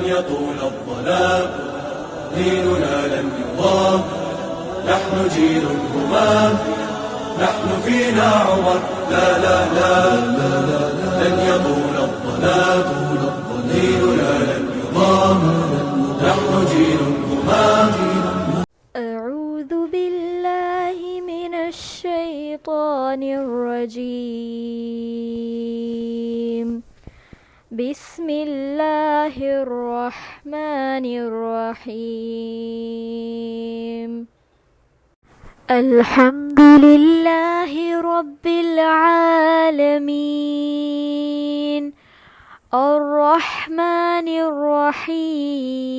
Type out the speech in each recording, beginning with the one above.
يطول الظلام ديننا لن يضام نحن جيل همام نحن فينا عمر لا لا لا لن يطول الظلام ديننا لن يضام نحن جيل همام. أعوذ بالله من الشيطان الرجيم. بسم الله الرحمن الرحيم. الحمد لله رب العالمين الرحمن الرحيم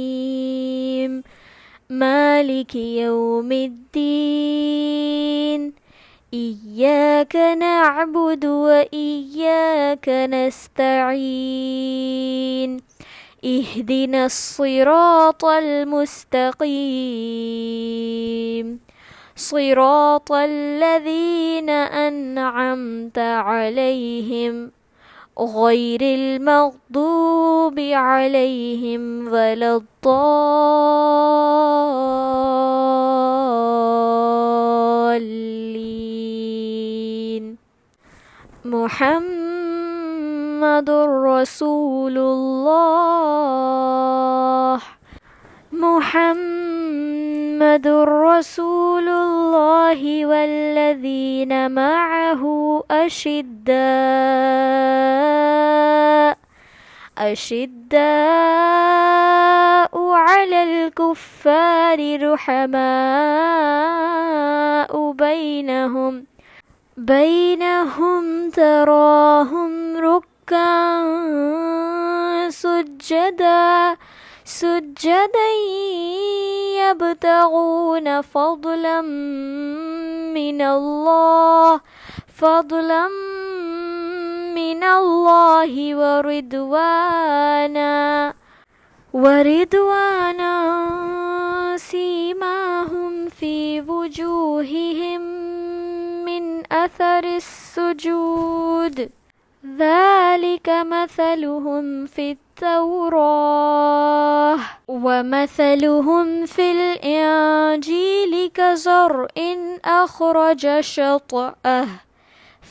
مالك يوم الدين إياك نعبد وإياك نستعين اهدنا الصراط المستقيم صراط الذين أنعمت عليهم غير المغضوب عليهم ولا الضالين. محمد رسول الله محمد رسول الله والذين معه أشداء على الكفار رحماء بينهم تراهم ركعا سجدا يبتغون فضلا من الله ورضوانا سيماهم في وجوههم من أثر السجود ذلك مثلهم في التوراة ومثلهم في الإنجيل كزرع أخرج شطأه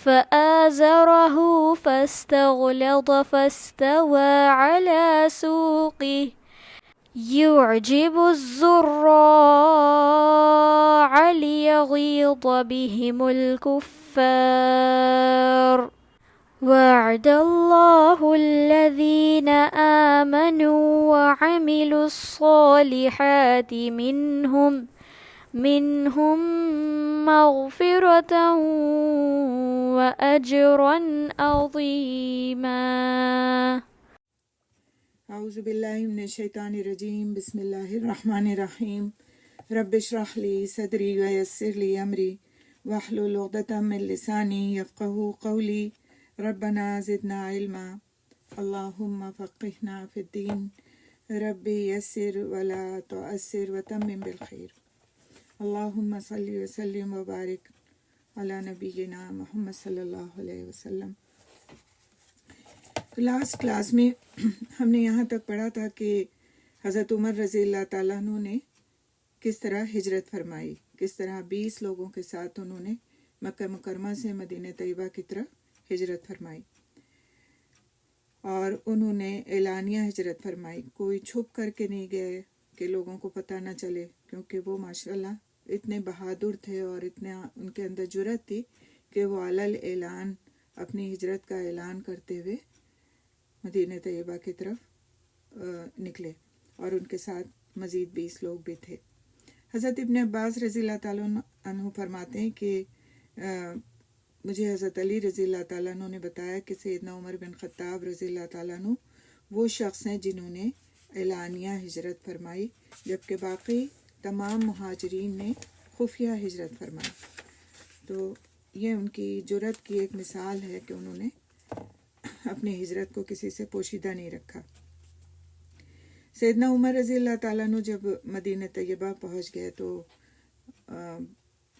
فآزره فاستغلظ فاستوى على سوقه يعجب الزراع ليغيظ بهم الكفار. وعد الله الذين آمنوا وعملوا الصالحات منهم مغفرة وأجرا عظيما. اعوذ باللہ من الشیطان الرجیم. بسم اللہ الرحمن الرحیم. رب اشرح لی صدری ویسر لی امری واحلل عقدۃ من لسانی یفقہوا قولی. ربنا زدنا علما اللہم فقہنا فی الدین ربی یسر ولا تعسر وتمم بالخیر. اللہم صلی وسلم وبارک علی نبینا محمد صلی اللہ علیہ وسلم. لاسٹ کلاس میں ہم نے یہاں تک پڑھا تھا کہ حضرت عمر رضی اللہ تعالیٰ عنہ نے کس طرح ہجرت فرمائی، کس طرح 20 لوگوں کے ساتھ انہوں نے مکہ مکرمہ سے مدینہ طیبہ کی طرف ہجرت فرمائی، اور انہوں نے اعلانیہ ہجرت فرمائی. کوئی چھپ کر کے نہیں گئے کہ لوگوں کو پتہ نہ چلے، کیونکہ وہ ماشاءاللہ اتنے بہادر تھے اور اتنا ان کے اندر جرأت تھی کہ وہ علل اعلان اپنی ہجرت کا اعلان کرتے ہوئے مدینہ طیبہ کی طرف نکلے، اور ان کے ساتھ مزید 20 لوگ بھی تھے. حضرت ابن عباس رضی اللہ تعالیٰ عنہ فرماتے ہیں کہ مجھے حضرت علی رضی اللہ تعالیٰ عنہ نے بتایا کہ سیدنا عمر بن خطاب رضی اللہ تعالیٰ عنہ وہ شخص ہیں جنہوں نے اعلانیہ ہجرت فرمائی، جبکہ باقی تمام مہاجرین نے خفیہ ہجرت فرمائی. تو یہ ان کی جرأت کی ایک مثال ہے کہ انہوں نے اپنی ہجرت کو کسی سے پوشیدہ نہیں رکھا. سیدنا عمر رضی اللہ تعالیٰ عنہ جب مدینہ طیبہ پہنچ گئے تو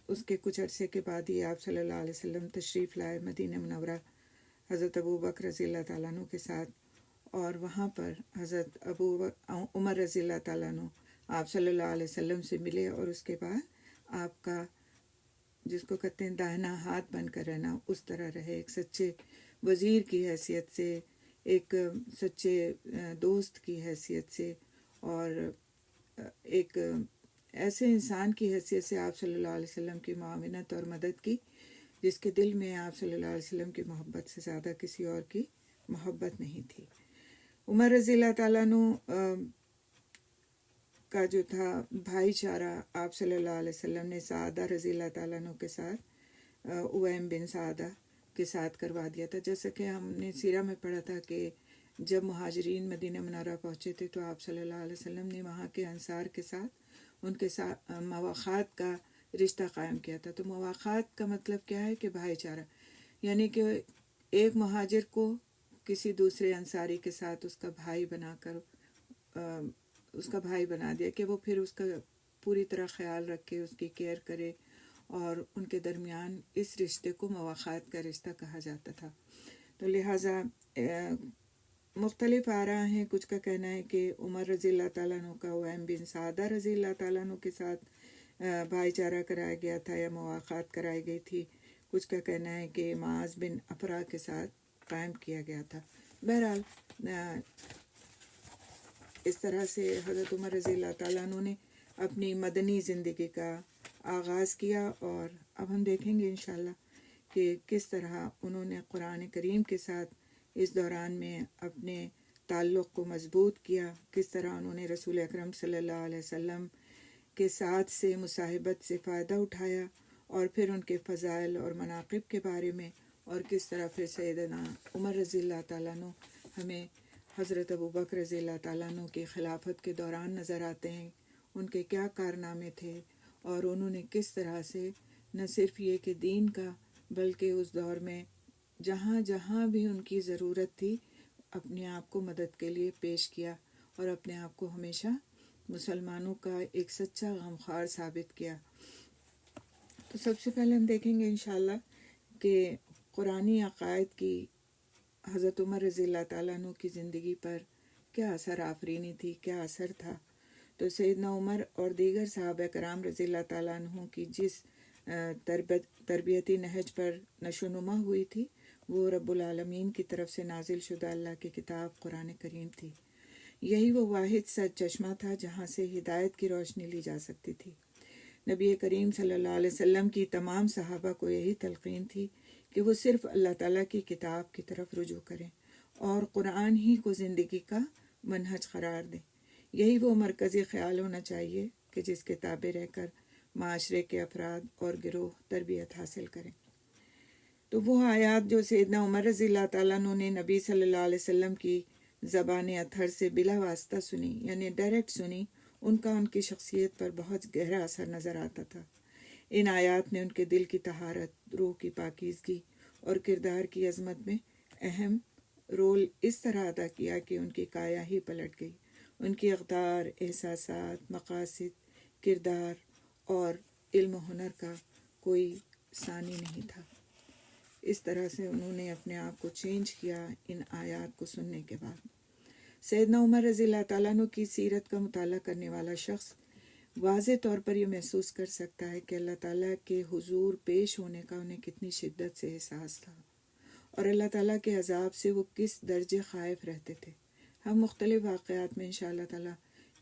اس کے کچھ عرصے کے بعد ہی آپ صلی اللہ علیہ وسلم تشریف لائے مدینہ منورہ حضرت ابو بکر رضی اللہ تعالیٰ عنہ کے ساتھ، اور وہاں پر حضرت عمر رضی اللہ تعالیٰ عنہ آپ صلی اللہ علیہ وسلم سے ملے، اور اس کے بعد آپ کا جس کو کہتے ہیں داہنا ہاتھ بن کر رہنا اس طرح رہے، ایک سچے وزیر کی حیثیت سے، ایک سچے دوست کی حیثیت سے، اور ایک ایسے انسان کی حیثیت سے آپ صلی اللہ علیہ وسلم کی معاونت اور مدد کی جس کے دل میں آپ صلی اللہ علیہ وسلم کی محبت سے زیادہ کسی اور کی محبت نہیں تھی۔ عمر رضی اللہ تعالیٰ عنہ کا جو تھا بھائی چارہ آپ صلی اللہ علیہ وسلم نے سعدہ رضی اللہ تعالیٰ عنہ کے ساتھ، اویم بن سعدہ کے ساتھ کروا دیا تھا۔ جیسا کہ ہم نے سیرہ میں پڑھا تھا کہ جب مہاجرین مدینہ منورہ پہنچے تھے تو آپ صلی اللہ علیہ وسلم نے وہاں کے انصار کے ساتھ ان کے ساتھ مواخات کا رشتہ قائم کیا تھا۔ تو مواخات کا مطلب کیا ہے کہ بھائی چارہ، یعنی کہ ایک مہاجر کو کسی دوسرے انصاری کے ساتھ اس کا بھائی بنا کر اس کا بھائی بنا دیا کہ وہ پھر اس کا پوری طرح خیال رکھے، اس کی کیئر کرے، اور ان کے درمیان اس رشتے کو مواخات کا رشتہ کہا جاتا تھا۔ تو لہٰذا مختلف آراء ہیں، کچھ کا کہنا ہے کہ عمر رضی اللہ تعالیٰ عنہ کا اویم بن سعدہ رضی اللہ تعالیٰ عنہ کے ساتھ بھائی چارہ کرایا گیا تھا یا مواخات کرائی گئی تھی، کچھ کا کہنا ہے کہ معاذ بن افرا کے ساتھ قائم کیا گیا تھا۔ بہرحال اس طرح سے حضرت عمر رضی اللہ تعالیٰ عنہ نے اپنی مدنی زندگی کا آغاز کیا، اور اب ہم دیکھیں گے انشاءاللہ کہ کس طرح انہوں نے قرآن کریم کے ساتھ اس دوران میں اپنے تعلق کو مضبوط کیا، کس طرح انہوں نے رسول اکرم صلی اللہ علیہ وسلم کے ساتھ سے مصاحبت سے فائدہ اٹھایا، اور پھر ان کے فضائل اور مناقب کے بارے میں، اور کس طرح پھر سیدنا عمر رضی اللہ تعالیٰ عنہ ہمیں حضرت ابوبکر رضی اللہ تعالیٰ عنہ کی خلافت کے دوران نظر آتے ہیں، ان کے کیا کارنامے تھے، اور انہوں نے کس طرح سے نہ صرف یہ کہ دین کا بلکہ اس دور میں جہاں جہاں بھی ان کی ضرورت تھی اپنے آپ کو مدد کے لیے پیش کیا، اور اپنے آپ کو ہمیشہ مسلمانوں کا ایک سچا غمخوار ثابت کیا۔ تو سب سے پہلے ہم دیکھیں گے انشاءاللہ کہ قرآنی عقائد کی حضرت عمر رضی اللہ تعالیٰ عنہ کی زندگی پر کیا اثر آفرینی تھی، کیا اثر تھا۔ تو سیدنا عمر اور دیگر صحابہ کرام رضی اللہ تعالیٰ عنہ کی جس تربیتی نہج پر نشو و نما ہوئی تھی وہ رب العالمین کی طرف سے نازل شدہ اللہ کی کتاب قرآن کریم تھی۔ یہی وہ واحد سچ چشمہ تھا جہاں سے ہدایت کی روشنی لی جا سکتی تھی۔ نبی کریم صلی اللہ علیہ وسلم کی تمام صحابہ کو یہی تلقین تھی کہ وہ صرف اللہ تعالیٰ کی کتاب کی طرف رجوع کریں اور قرآن ہی کو زندگی کا منہج قرار دیں۔ یہی وہ مرکزی خیال ہونا چاہیے کہ جس کے تابع رہ کر معاشرے کے افراد اور گروہ تربیت حاصل کریں۔ تو وہ آیات جو سیدنا عمر رضی اللہ تعالیٰ عنہ نے نبی صلی اللہ علیہ وسلم کی زبان اطہر سے بلا واسطہ سنی، یعنی ڈائریکٹ سنی، ان کا ان کی شخصیت پر بہت گہرا اثر نظر آتا تھا۔ ان آیات نے ان کے دل کی طہارت، روح کی پاکیزگی اور کردار کی عظمت میں اہم رول اس طرح ادا کیا کہ ان کی کایا ہی پلٹ گئی۔ ان کی اقدار، احساسات، مقاصد، کردار اور علم و ہنر کا کوئی ثانی نہیں تھا۔ اس طرح سے انہوں نے اپنے آپ کو چینج کیا ان آیات کو سننے کے بعد۔ سیدنا عمر رضی اللہ تعالیٰ عنہ کی سیرت کا مطالعہ کرنے والا شخص واضح طور پر یہ محسوس کر سکتا ہے کہ اللہ تعالیٰ کے حضور پیش ہونے کا انہیں کتنی شدت سے احساس تھا، اور اللہ تعالیٰ کے عذاب سے وہ کس درجے خائف رہتے تھے۔ ہم مختلف واقعات میں انشاءاللہ تعالیٰ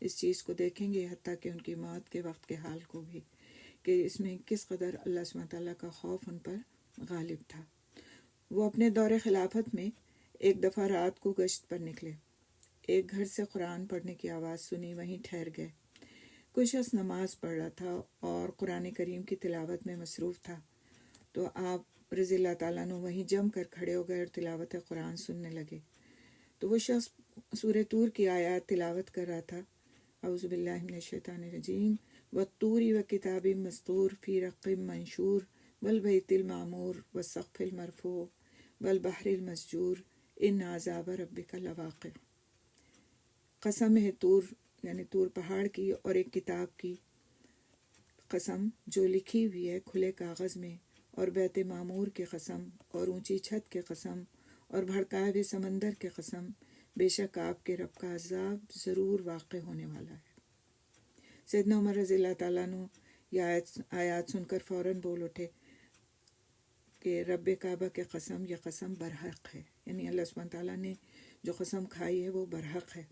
اس چیز کو دیکھیں گے، حتیٰ کہ ان کی موت کے وقت کے حال کو بھی، کہ اس میں کس قدر اللہ سبحانہ تعالیٰ کا خوف ان پر غالب تھا۔ وہ اپنے دور خلافت میں ایک دفعہ رات کو گشت پر نکلے، ایک گھر سے قرآن پڑھنے کی آواز سنی، وہیں ٹھہر گئے۔ کوئی شخص نماز پڑھ رہا تھا اور قرآن کریم کی تلاوت میں مصروف تھا، تو آپ رضی اللہ تعالیٰ عنہ وہیں جم کر کھڑے ہو گئے اور تلاوت قرآن سننے لگے۔ تو وہ شخص سورہ طور کی آیات تلاوت کر رہا تھا، اعوذ باللہ من الشیطان الرجیم، والطور وکتاب مسطور فی رق منشور والبیت المعمور والسقف المرفوع والبحر المسجور ان عذاب ربک لواقع۔ قسم ہے طور، یعنی طور پہاڑ کی اور ایک کتاب کی قسم جو لکھی ہوئی ہے کھلے کاغذ میں، اور بیت معمور کی قسم، اور اونچی چھت کی قسم، اور بھڑکائے ہوئے سمندر کی قسم بے شک آپ کے رب کا عذاب ضرور واقع ہونے والا ہے۔ سیدنا عمر رضی اللہ تعالیٰ عنہ یہ آیات سن کر فوراً بول اٹھے کہ رب کعبہ کے قسم، یہ قسم برحق ہے، یعنی اللہ سبحانہ تعالیٰ نے جو قسم کھائی ہے وہ برحق ہے۔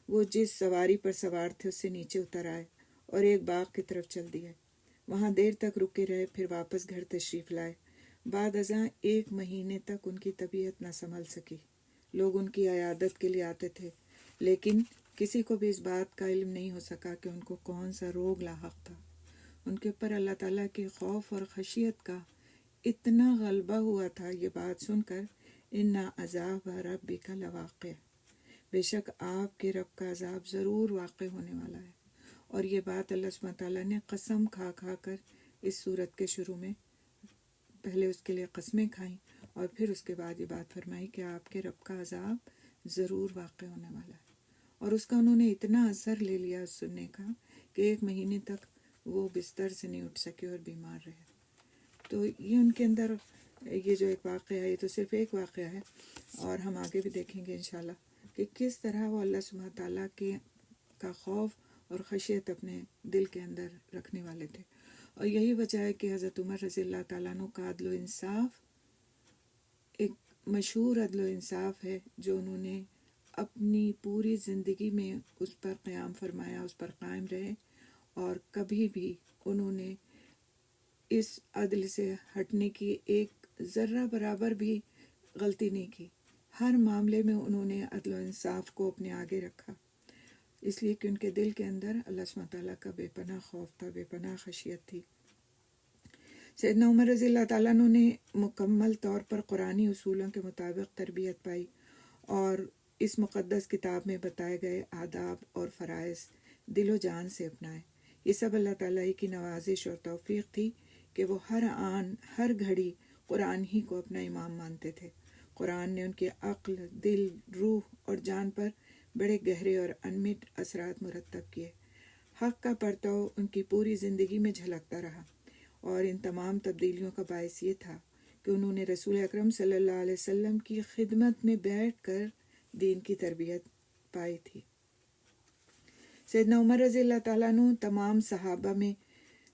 وہ جس سواری پر سوار تھے اس سے نیچے اتر آئے اور ایک باغ کی طرف چل دیے، وہاں دیر تک رکے رہے، پھر واپس گھر تشریف لائے۔ بعد ازاں 1 مہینے تک ان کی طبیعت نہ سنبھل سکی۔ لوگ ان کی عیادت کے لیے آتے تھے، لیکن کسی کو بھی اس بات کا علم نہیں ہو سکا کہ ان کو کون سا روگ لاحق تھا۔ ان کے اوپر اللہ تعالیٰ کے خوف اور خشیت کا اتنا غلبہ ہوا تھا، یہ بات سن کر ان عذاب ربک لواقع، بے شک آپ کے رب کا عذاب ضرور واقع ہونے والا ہے۔ اور یہ بات اللہ سبحانہ تعالیٰ نے قسم کھا کھا کر اس صورت کے شروع میں پہلے اس کے لیے قسمیں کھائیں اور پھر اس کے بعد یہ بات فرمائی کہ آپ کے رب کا عذاب ضرور واقع ہونے والا ہے۔ اور اس کا انہوں نے اتنا اثر لے لیا اس سننے کا کہ 1 مہینے تک وہ بستر سے نہیں اٹھ سکے اور بیمار رہے۔ تو یہ ان کے اندر یہ جو ایک واقعہ ہے، یہ تو صرف ایک واقعہ ہے، اور ہم آگے بھی دیکھیں گے انشاءاللہ کہ کس طرح وہ اللہ سبحانہ تعالیٰ کا خوف اور خشیت اپنے دل کے اندر رکھنے والے تھے۔ اور یہی وجہ ہے کہ حضرت عمر رضی اللہ تعالیٰ عنہ کا عدل و انصاف ایک مشہور عدل و انصاف ہے جو انہوں نے اپنی پوری زندگی میں اس پر قیام فرمایا، اس پر قائم رہے، اور کبھی بھی انہوں نے اس عدل سے ہٹنے کی ایک ذرہ برابر بھی غلطی نہیں کی۔ ہر معاملے میں انہوں نے عدل و انصاف کو اپنے آگے رکھا، اس لیے کہ ان کے دل کے اندر اللہ سبحانہ تعالیٰ کا بے پناہ خوف تھا، بے پناہ خشیت تھی۔ سیدنا عمر رضی اللہ تعالیٰ عنہ نے مکمل طور پر قرآنی اصولوں کے مطابق تربیت پائی اور اس مقدس کتاب میں بتائے گئے آداب اور فرائض دل و جان سے اپنائے۔ یہ سب اللہ تعالیٰ ہی کی نوازش اور توفیق تھی کہ وہ ہر آن ہر گھڑی قرآن ہی کو اپنا امام مانتے تھے۔ قرآن نے ان کے عقل، دل، روح اور جان پر بڑے گہرے اور انمٹ اثرات مرتب کیے۔ حق کا پرتو ان کی پوری زندگی میں جھلکتا رہا، اور ان تمام تبدیلیوں کا باعث یہ تھا کہ انہوں نے رسول اکرم صلی اللہ علیہ وسلم کی خدمت میں بیٹھ کر دین کی تربیت پائی تھی۔ سیدنا عمر رضی اللہ تعالیٰ عنہ تمام صحابہ میں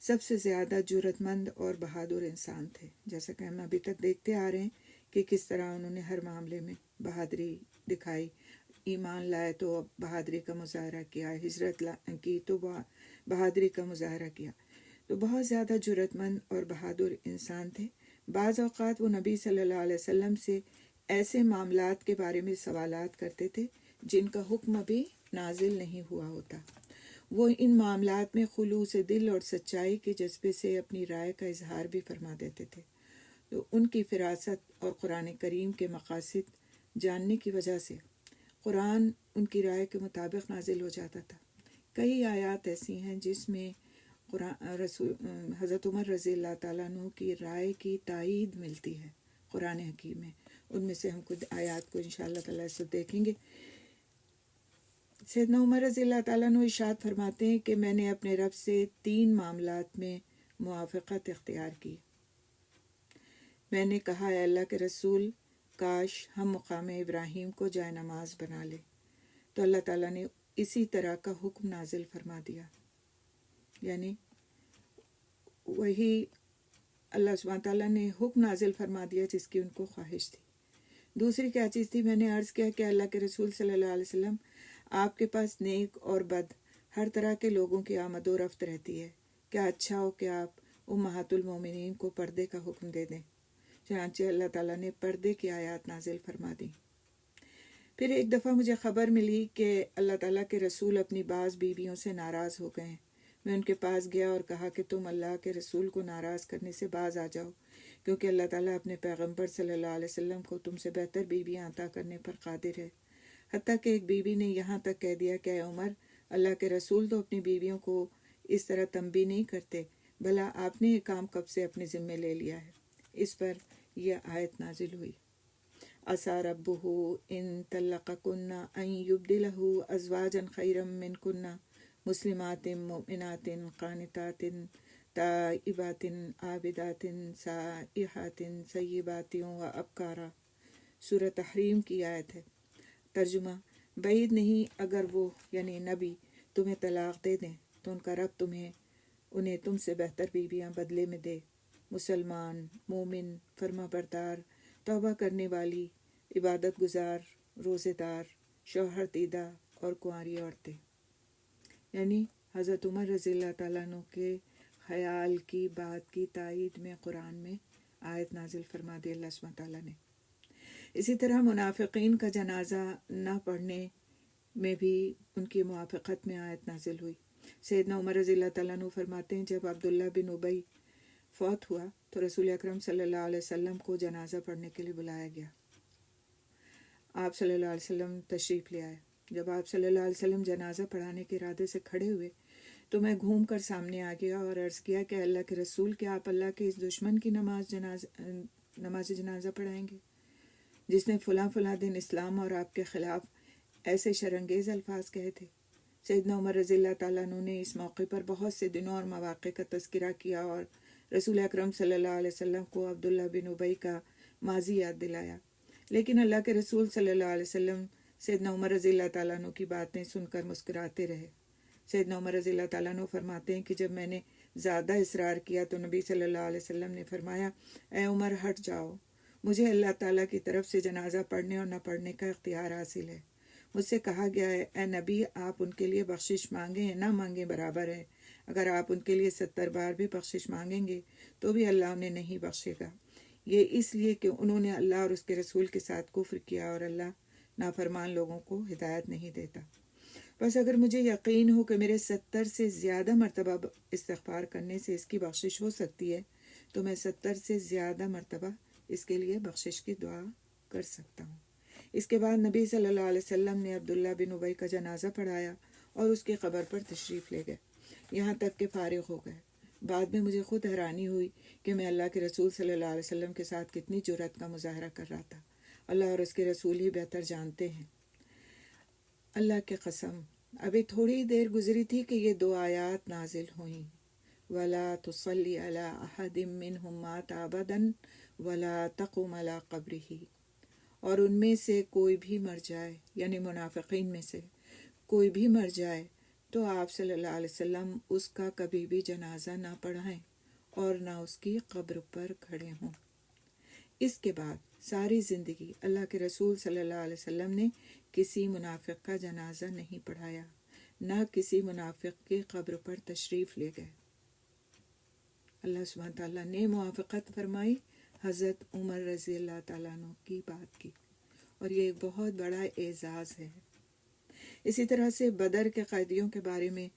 سب سے زیادہ جرأت مند اور بہادر انسان تھے، جیسا کہ ہم ابھی تک دیکھتے آ رہے ہیں کہ کس طرح انہوں نے ہر معاملے میں بہادری دکھائی۔ ایمان لائے تو بہادری کا مظاہرہ کیا، ہجرت کی تو بہادری کا مظاہرہ کیا، تو بہت زیادہ جرأت مند اور بہادر انسان تھے۔ بعض اوقات وہ نبی صلی اللہ علیہ وسلم سے ایسے معاملات کے بارے میں سوالات کرتے تھے جن کا حکم ابھی نازل نہیں ہوا ہوتا۔ وہ ان معاملات میں خلوص دل اور سچائی کے جذبے سے اپنی رائے کا اظہار بھی فرما دیتے تھے، تو ان کی فراست اور قرآن کریم کے مقاصد جاننے کی وجہ سے قرآن ان کی رائے کے مطابق نازل ہو جاتا تھا۔ کئی آیات ایسی ہیں جس میں حضرت عمر رضی اللہ تعالیٰ عنہ کی رائے کی تائید ملتی ہے قرآن حکیم میں۔ ان میں سے ہم کچھ آیات کو انشاءاللہ تعالیٰ سے دیکھیں گے۔ سیدنا عمر رضی اللہ تعالیٰ عنہ ارشاد فرماتے ہیں کہ میں نے اپنے رب سے 3 معاملات میں موافقت اختیار کی۔ میں نے کہا اے اللہ کے رسول، کاش ہم مقام ابراہیم کو جائے نماز بنا لیں، تو اللہ تعالیٰ نے اسی طرح کا حکم نازل فرما دیا، یعنی وہی اللہ سبحانہ تعالیٰ نے حکم نازل فرما دیا جس کی ان کو خواہش تھی۔ دوسری کیا چیز تھی؟ میں نے عرض کیا کہ اللہ کے رسول صلی اللہ علیہ وسلم، آپ کے پاس نیک اور بد ہر طرح کے لوگوں کی آمد و رفت رہتی ہے، کیا اچھا ہو کہ آپ امہات المومنین کو پردے کا حکم دے دیں؟ چنانچہ اللہ تعالیٰ نے پردے کی آیات نازل فرما دی۔ پھر ایک دفعہ مجھے خبر ملی کہ اللہ تعالیٰ کے رسول اپنی بعض بیویوں سے ناراض ہو گئے ہیں۔ میں ان کے پاس گیا اور کہا کہ تم اللہ کے رسول کو ناراض کرنے سے باز آ جاؤ، کیونکہ اللہ تعالیٰ اپنے پیغمبر صلی اللہ علیہ وسلم کو تم سے بہتر بیویاں عطا کرنے پر قادر ہے۔ حتیٰ کہ ایک بیوی نے یہاں تک کہہ دیا کہ اے عمر، اللہ کے رسول تو اپنی بیویوں کو اس طرح تنبیہ نہیں کرتے، بھلا آپ نے یہ کام کب سے اپنے ذمے لے لیا ہے؟ اس پر یہ آیت نازل ہوئی، عسیٰ ربہ ان طلقکن ان یبدلہ ازواجا خیرا منکن مسلمات مؤمنات قانتات تائبات عابدات سائحات ثیبات و ابکارا۔ سورہ تحریم کی آیت ہے۔ ترجمہ، بعید نہیں اگر وہ یعنی نبی تمہیں طلاق دے دیں تو ان کا رب انہیں تم سے بہتر بیویاں بدلے میں دے۔ مسلمان، مومن، فرما بردار، توبہ کرنے والی، عبادت گزار، روزے دار، شوہر دیدہ اور کنواری عورتیں۔ یعنی حضرت عمر رضی اللہ تعالیٰ عنہ کے خیال کی بات کی تائید میں قرآن میں آیت نازل فرما دی اللہ سبحانہ تعالیٰ نے۔ اسی طرح منافقین کا جنازہ نہ پڑھنے میں بھی ان کی موافقت میں آیت نازل ہوئی۔ سیدنا عمر رضی اللہ تعالیٰ عنہ فرماتے ہیں جب عبداللہ بن ابی فوت ہوا تو رسول اکرم صلی اللہ علیہ وسلم کو جنازہ پڑھنے کے لیے بلایا گیا۔ آپ صلی اللہ علیہ وسلم تشریف لے آئے۔ جب آپ صلی اللہ علیہ وسلم جنازہ پڑھانے کے ارادے سے کھڑے ہوئے تو میں گھوم کر سامنے آ گیا اور عرض کیا کہ اللہ کے رسول، کیا آپ اللہ کے اس دشمن کی نماز جنازہ پڑھائیں گے جس نے فلاں فلاں دن اسلام اور آپ کے خلاف ایسے شرانگیز الفاظ کہے تھے؟ سیدنا عمر رضی اللہ تعالیٰ عنہ نے اس موقع پر بہت سے دنوں اور مواقع کا تذکرہ کیا اور رسول اکرم صلی اللہ علیہ وسلم کو عبداللہ بن ابی کا ماضی یاد دلایا، لیکن اللہ کے رسول صلی اللہ علیہ وسلم سیدنا عمر رضی اللہ تعالیٰ عنہ کی باتیں سن کر مسکراتے رہے۔ سیدنا عمر رضی اللہ تعالیٰ عنہ فرماتے ہیں کہ جب میں نے زیادہ اصرار کیا تو نبی صلی اللہ علیہ وسلم نے فرمایا، اے عمر ہٹ جاؤ، مجھے اللہ تعالیٰ کی طرف سے جنازہ پڑھنے اور نہ پڑھنے کا اختیار حاصل ہے۔ مجھ سے کہا گیا ہے، اے نبی، آپ ان کے لیے بخشش مانگیں یا نہ مانگیں برابر ہے، اگر آپ ان کے لیے 70 بار بھی بخشش مانگیں گے تو بھی اللہ انہیں نہیں بخشے گا، یہ اس لیے کہ انہوں نے اللہ اور اس کے رسول کے ساتھ کفر کیا اور اللہ نافرمان لوگوں کو ہدایت نہیں دیتا۔ بس اگر مجھے یقین ہو کہ میرے 70 سے زیادہ مرتبہ استغفار کرنے سے اس کی بخشش ہو سکتی ہے تو میں 70 سے زیادہ مرتبہ اس کے لیے بخشش کی دعا کر سکتا ہوں۔ اس کے بعد نبی صلی اللہ علیہ وسلم نے عبداللہ بن ابی کا جنازہ پڑھایا اور اس کی قبر پر تشریف لے گئے، یہاں تک کہ فارغ ہو گئے۔ بعد میں مجھے خود حیرانی ہوئی کہ میں اللہ کے رسول صلی اللہ علیہ وسلم کے ساتھ کتنی جرأت کا مظاہرہ کر رہا تھا۔ اللہ اور اس کے رسول ہی بہتر جانتے ہیں۔ اللہ کی قسم، ابھی تھوڑی دیر گزری تھی کہ یہ 2 آیات نازل ہوئیں، وَلَا تُصَلِّ عَلَىٰ أَحَدٍ مِّنْهُمْ مَاتَ أَبَدًا وَلَا تَقُمْ عَلَىٰ قَبْرِهِ، اور ان میں سے کوئی بھی مر جائے، یعنی منافقین میں سے کوئی بھی مر جائے تو آپ صلی اللہ علیہ وسلم اس کا کبھی بھی جنازہ نہ پڑھائیں اور نہ اس کی قبر پر کھڑے ہوں۔ اس کے بعد ساری زندگی اللہ کے رسول صلی اللہ علیہ وسلم نے کسی منافق کا جنازہ نہیں پڑھایا، نہ کسی منافق کی قبر پر تشریف لے گئے۔ اللہ سبحانہ تعالیٰ نے موافقت فرمائی حضرت عمر رضی اللہ تعالیٰ عنہ کی بات کی، اور یہ ایک بہت بڑا اعزاز ہے۔ اسی طرح سے بدر کے قیدیوں کے بارے میں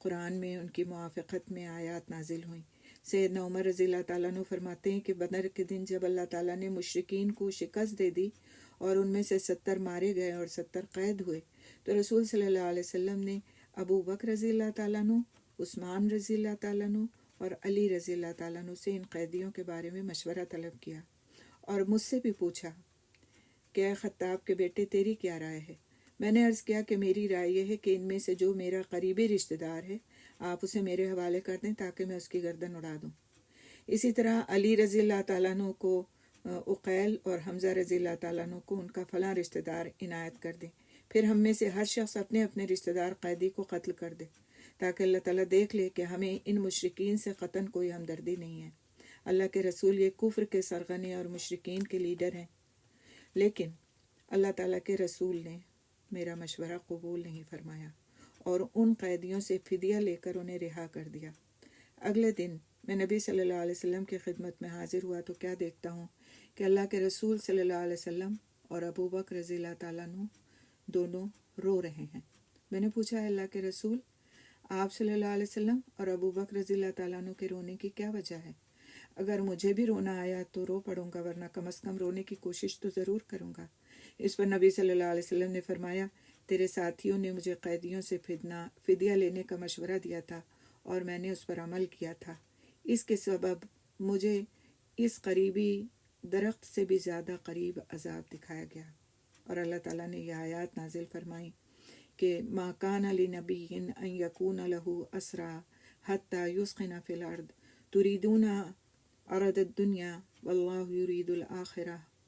قرآن میں ان کی موافقت میں آیات نازل ہوئیں۔ سیدنا عمر رضی اللہ تعالیٰ عنہ فرماتے ہیں کہ بدر کے دن جب اللہ تعالیٰ نے مشرکین کو شکست دے دی اور ان میں سے 70 مارے گئے اور 70 قید ہوئے تو رسول صلی اللہ علیہ وسلم نے ابو بکر رضی اللہ تعالیٰ عنہ، عثمان رضی اللہ تعالیٰ عنہ اور علی رضی اللہ تعالیٰ عنہ سے ان قیدیوں کے بارے میں مشورہ طلب کیا، اور مجھ سے بھی پوچھا کہ اے خطاب کے بیٹے تیری کیا رائے ہے؟ میں نے عرض کیا کہ میری رائے یہ ہے کہ ان میں سے جو میرا قریبی رشتہ دار ہے آپ اسے میرے حوالے کر دیں تاکہ میں اس کی گردن اڑا دوں۔ اسی طرح علی رضی اللہ تعالیٰ عنہ کو عقیل اور حمزہ رضی اللہ تعالیٰ عنہ کو ان کا فلاں رشتہ دار عنایت کر دیں، پھر ہم میں سے ہر شخص اپنے اپنے رشتہ دار قیدی کو قتل کر دے تاکہ اللہ تعالیٰ دیکھ لے کہ ہمیں ان مشرکین سے قطعاً کوئی ہمدردی نہیں ہے۔ اللہ کے رسول یہ کفر کے سرغنے اور مشرکین کے لیڈر ہیں، لیکن اللہ تعالیٰ کے رسول نے میرا مشورہ قبول نہیں فرمایا اور ان قیدیوں سے فدیہ لے کر انہیں رہا کر دیا۔ اگلے دن میں نبی صلی اللہ علیہ وسلم کی خدمت میں حاضر ہوا تو کیا دیکھتا ہوں کہ اللہ کے رسول صلی اللہ علیہ وسلم اور ابو بکر رضی اللہ تعالیٰ عنہ دونوں رو رہے ہیں۔ میں نے پوچھا، اللہ کے رسول، آپ صلی اللہ علیہ وسلم اور ابو بکر رضی اللہ تعالیٰ عنہ کے رونے کی کیا وجہ ہے؟ اگر مجھے بھی رونا آیا تو رو پڑوں گا، ورنہ کم از کم رونے کی کوشش تو ضرور کروں گا۔ اس پر نبی صلی اللہ علیہ وسلم نے فرمایا، تیرے ساتھیوں نے مجھے قیدیوں سے فدیہ لینے کا مشورہ دیا تھا اور میں نے اس پر عمل کیا تھا، اس کے سبب مجھے اس قریبی درخت سے بھی زیادہ قریب عذاب دکھایا گیا۔ اور اللہ تعالیٰ نے یہ آیات نازل فرمائی کہ ما کان لنبی ان یکون لہ اسری حتی یسخن فی الارض تریدون عرض الدنیا واللہ یرید الآخرہ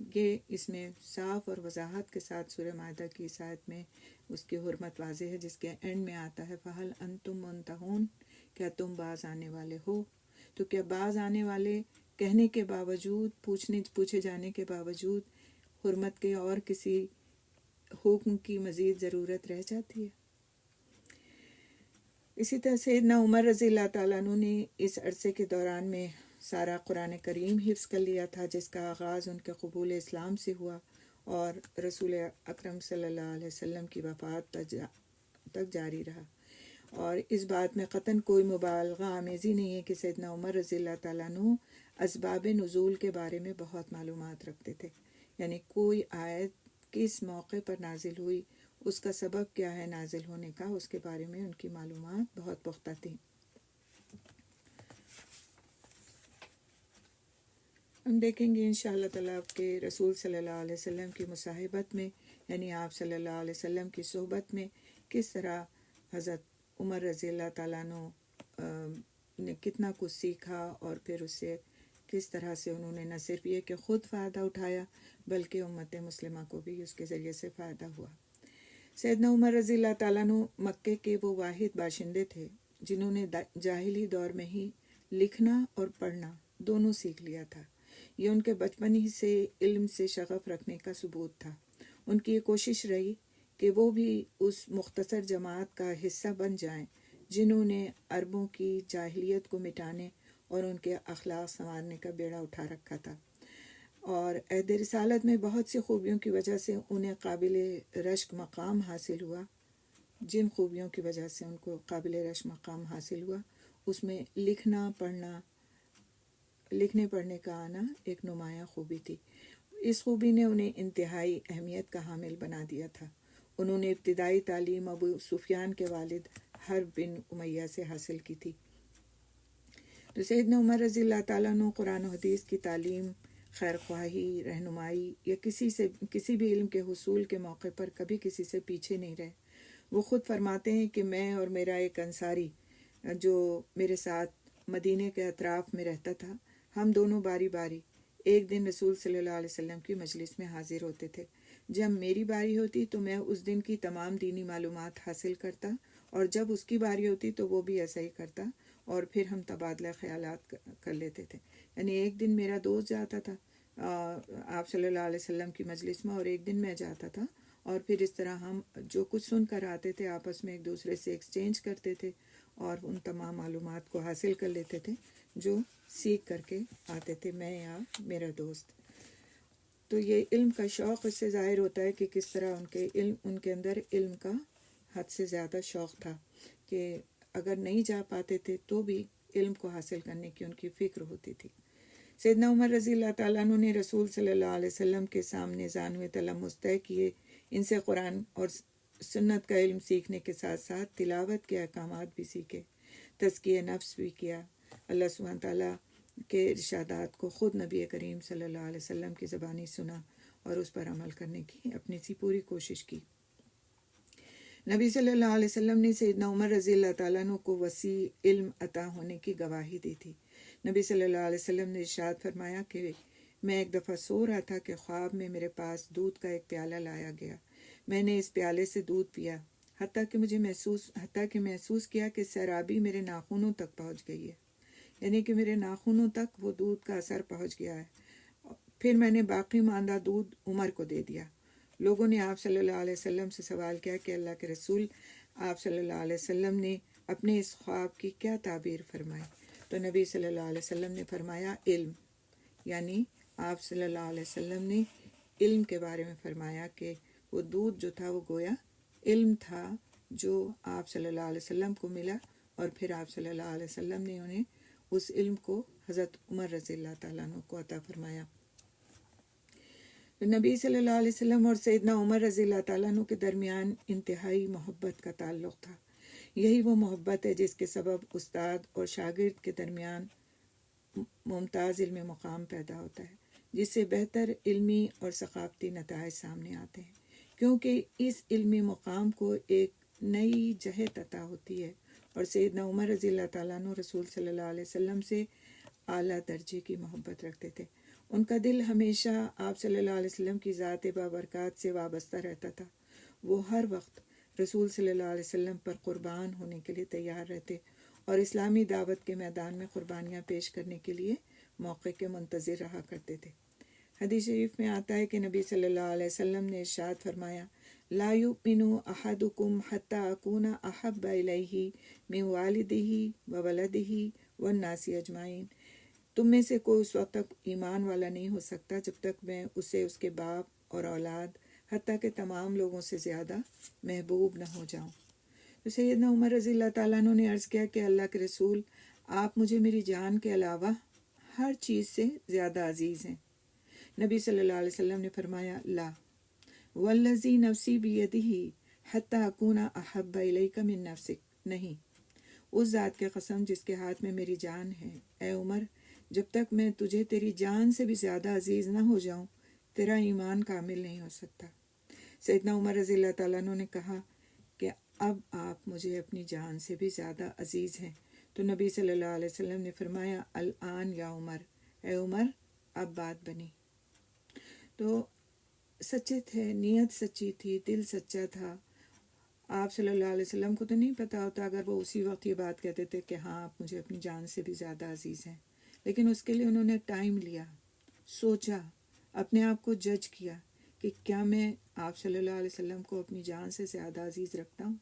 یہ اس میں صاف اور وضاحت کے ساتھ سورہ مائدہ کی اس آیت میں اس کی حرمت واضح ہے، جس کے اینڈ میں آتا ہے فَهَلْ أَنْتُمْ مُنْتَهُونَ، کیا تم باز آنے والے ہو؟ تو کیا باز آنے والے کہنے کے باوجود، پوچھے جانے کے باوجود حرمت کے اور کسی حکم کی مزید ضرورت رہ جاتی ہے؟ اسی طرح سیدنا عمر رضی اللہ تعالیٰ عنہ نے اس عرصے کے دوران میں سارا قرآن کریم حفظ کر لیا تھا، جس کا آغاز ان کے قبول اسلام سے ہوا اور رسول اکرم صلی اللہ علیہ وسلم کی وفات تک جاری رہا۔ اور اس بات میں قطعاً کوئی مبالغہ آمیزی نہیں ہے کہ سیدنا عمر رضی اللہ تعالیٰ عنہ اسباب نزول کے بارے میں بہت معلومات رکھتے تھے، یعنی کوئی آیت کس موقع پر نازل ہوئی، اس کا سبب کیا ہے نازل ہونے کا، اس کے بارے میں ان کی معلومات بہت پختہ تھیں۔ ہم دیکھیں گے انشاءاللہ تعالیٰ کہ رسول صلی اللہ علیہ وسلم کی مصاحبت میں، یعنی آپ صلی اللہ علیہ وسلم کی صحبت میں کس طرح حضرت عمر رضی اللہ تعالیٰ عنہ نے کتنا کچھ سیکھا، اور پھر اس سے کس طرح سے انہوں نے نہ صرف یہ کہ خود فائدہ اٹھایا بلکہ امت مسلمہ کو بھی اس کے ذریعے سے فائدہ ہوا۔ سیدنا عمر رضی اللہ تعالیٰ عنہ مکے کے وہ واحد باشندے تھے جنہوں نے جاہلی دور میں ہی لکھنا اور پڑھنا دونوں سیکھ لیا تھا۔ یہ ان کے بچپن ہی سے علم سے شغف رکھنے کا ثبوت تھا۔ ان کی یہ کوشش رہی کہ وہ بھی اس مختصر جماعت کا حصہ بن جائیں جنہوں نے عربوں کی جاہلیت کو مٹانے اور ان کے اخلاق سنوارنے کا بیڑا اٹھا رکھا تھا، اور عہد رسالت میں بہت سی خوبیوں کی وجہ سے انہیں قابل رشک مقام حاصل ہوا۔ جن خوبیوں کی وجہ سے ان کو قابل رشک مقام حاصل ہوا اس میں لکھنے پڑھنے کا آنا ایک نمایاں خوبی تھی۔ اس خوبی نے انہیں انتہائی اہمیت کا حامل بنا دیا تھا۔ انہوں نے ابتدائی تعلیم ابو سفیان کے والد حرب بن امیہ سے حاصل کی تھی۔ تو سیدنا عمر رضی اللہ تعالیٰ عنہ قرآن و حدیث کی تعلیم، خیر خواہی، رہنمائی یا کسی بھی علم کے حصول کے موقع پر کبھی کسی سے پیچھے نہیں رہے۔ وہ خود فرماتے ہیں کہ میں اور میرا ایک انصاری جو میرے ساتھ مدینے کے اطراف میں رہتا تھا، ہم دونوں باری باری ایک دن رسول صلی اللہ علیہ وسلم کی مجلس میں حاضر ہوتے تھے۔ جب میری باری ہوتی تو میں اس دن کی تمام دینی معلومات حاصل کرتا، اور جب اس کی باری ہوتی تو وہ بھی ایسا ہی کرتا، اور پھر ہم تبادلہ خیالات کر لیتے تھے۔ یعنی ایک دن میرا دوست جاتا تھا آپ صلی اللہ علیہ وسلم کی مجلس میں، اور ایک دن میں جاتا تھا، اور پھر اس طرح ہم جو کچھ سن کر آتے تھے آپس میں ایک دوسرے سے ایکسچینج کرتے تھے، اور ان تمام معلومات کو حاصل کر لیتے تھے جو سیکھ کر کے آتے تھے میں یا میرا دوست۔ تو یہ علم کا شوق اس سے ظاہر ہوتا ہے کہ کس طرح ان کے اندر علم کا حد سے زیادہ شوق تھا، کہ اگر نہیں جا پاتے تھے تو بھی علم کو حاصل کرنے کی ان کی فکر ہوتی تھی۔ سیدنا عمر رضی اللہ تعالیٰ عنہ نے رسول صلی اللہ علیہ وسلم کے سامنے زانوِ تلمس طے کیے، ان سے قرآن اور سنت کا علم سیکھنے کے ساتھ ساتھ تلاوت کے احکامات بھی سیکھے، تزکیہ نفس بھی کیا، اللہ سبحانہ تعالیٰ کے ارشادات کو خود نبی کریم صلی اللہ علیہ وسلم کی زبانی سنا اور اس پر عمل کرنے کی اپنی سی پوری کوشش کی۔ نبی صلی اللہ علیہ وسلم نے سیدنا عمر رضی اللہ تعالیٰ عنہ کو وسیع علم عطا ہونے کی گواہی دی تھی۔ نبی صلی اللہ علیہ وسلم نے ارشاد فرمایا کہ میں ایک دفعہ سو رہا تھا کہ خواب میں میرے پاس دودھ کا ایک پیالہ لایا گیا۔ میں نے اس پیالے سے دودھ پیا حتیٰ کہ محسوس کیا کہ سیرابی میرے ناخنوں تک پہنچ گئی ہے، یعنی کہ میرے ناخنوں تک وہ دودھ کا اثر پہنچ گیا ہے۔ پھر میں نے باقی ماندہ دودھ عمر کو دے دیا۔ لوگوں نے آپ صلی اللہ علیہ وسلم سے سوال کیا کہ اللہ کے رسول، آپ صلی اللہ علیہ وسلم نے اپنے اس خواب کی کیا تعبیر فرمائی؟ تو نبی صلی اللہ علیہ وسلم نے فرمایا علم، یعنی آپ صلی اللہ علیہ وسلم نے علم کے بارے میں فرمایا کہ وہ دودھ جو تھا وہ گویا علم تھا جو آپ صلی اللہ علیہ وسلم کو ملا، اور پھر آپ صلی اللہ علیہ وسلم نے انہیں اس علم کو حضرت عمر رضی اللہ تعالیٰ عنہ کو عطا فرمایا۔ نبی صلی اللہ علیہ وسلم اور سیدنا عمر رضی اللہ تعالیٰ عنہ کے درمیان انتہائی محبت کا تعلق تھا۔ یہی وہ محبت ہے جس کے سبب استاد اور شاگرد کے درمیان ممتاز علمی مقام پیدا ہوتا ہے، جس سے بہتر علمی اور ثقافتی نتائج سامنے آتے ہیں، کیونکہ اس علمی مقام کو ایک نئی جہت عطا ہوتی ہے۔ اور سیدنا عمر رضی اللہ تعالیٰ عنہ رسول صلی اللہ علیہ وسلم سے اعلیٰ درجے کی محبت رکھتے تھے۔ ان کا دل ہمیشہ آپ صلی اللہ علیہ وسلم کی ذات بابرکات سے وابستہ رہتا تھا. وہ ہر وقت رسول صلی اللہ علیہ وسلم پر قربان ہونے کے لیے تیار رہتے اور اسلامی دعوت کے میدان میں قربانیاں پیش کرنے کے لیے موقع کے منتظر رہا کرتے تھے. حدیث شریف میں آتا ہے کہ نبی صلی اللہ علیہ وسلم نے ارشاد فرمایا، لا یؤمن احدکم حتی اکون احب الیہ من والدہ وولدہ والناس اجمعین. تم میں سے کوئی اس وقت تک ایمان والا نہیں ہو سکتا جب تک میں اسے اس کے باپ اور اولاد حتیٰ کہ تمام لوگوں سے زیادہ محبوب نہ ہو جاؤں. تو سیدنا عمر رضی اللہ تعالیٰ عنہ نے عرض کیا کہ اللہ کے رسول، آپ مجھے میری جان کے علاوہ ہر چیز سے زیادہ عزیز ہیں. نبی صلی اللہ علیہ وسلم نے فرمایا، لا والذی نفسی بیدہ حتی اکون احب الیک من نفسک. نہیں، اس ذات کے قسم جس کے ہاتھ میں میری جان ہے، اے عمر، جب تک میں تجھے تیری جان سے بھی زیادہ عزیز نہ ہو جاؤں تیرا ایمان کامل نہیں ہو سکتا. سیدنا عمر رضی اللہ تعالیٰ عنہ نے کہا کہ اب آپ مجھے اپنی جان سے بھی زیادہ عزیز ہیں. تو نبی صلی اللہ علیہ وسلم نے فرمایا، الآن یا عمر، اے عمر اب بات بنی. تو سچے تھے، نیت سچی تھی، دل سچا تھا. آپ صلی اللہ علیہ وسلم کو تو نہیں پتہ ہوتا اگر وہ اسی وقت یہ بات کہتے تھے کہ ہاں آپ مجھے اپنی جان سے بھی زیادہ عزیز ہیں، لیکن اس کے لیے انہوں نے ٹائم لیا، سوچا، اپنے آپ کو جج کیا کہ کیا میں آپ صلی اللہ علیہ وسلم کو اپنی جان سے زیادہ عزیز رکھتا ہوں.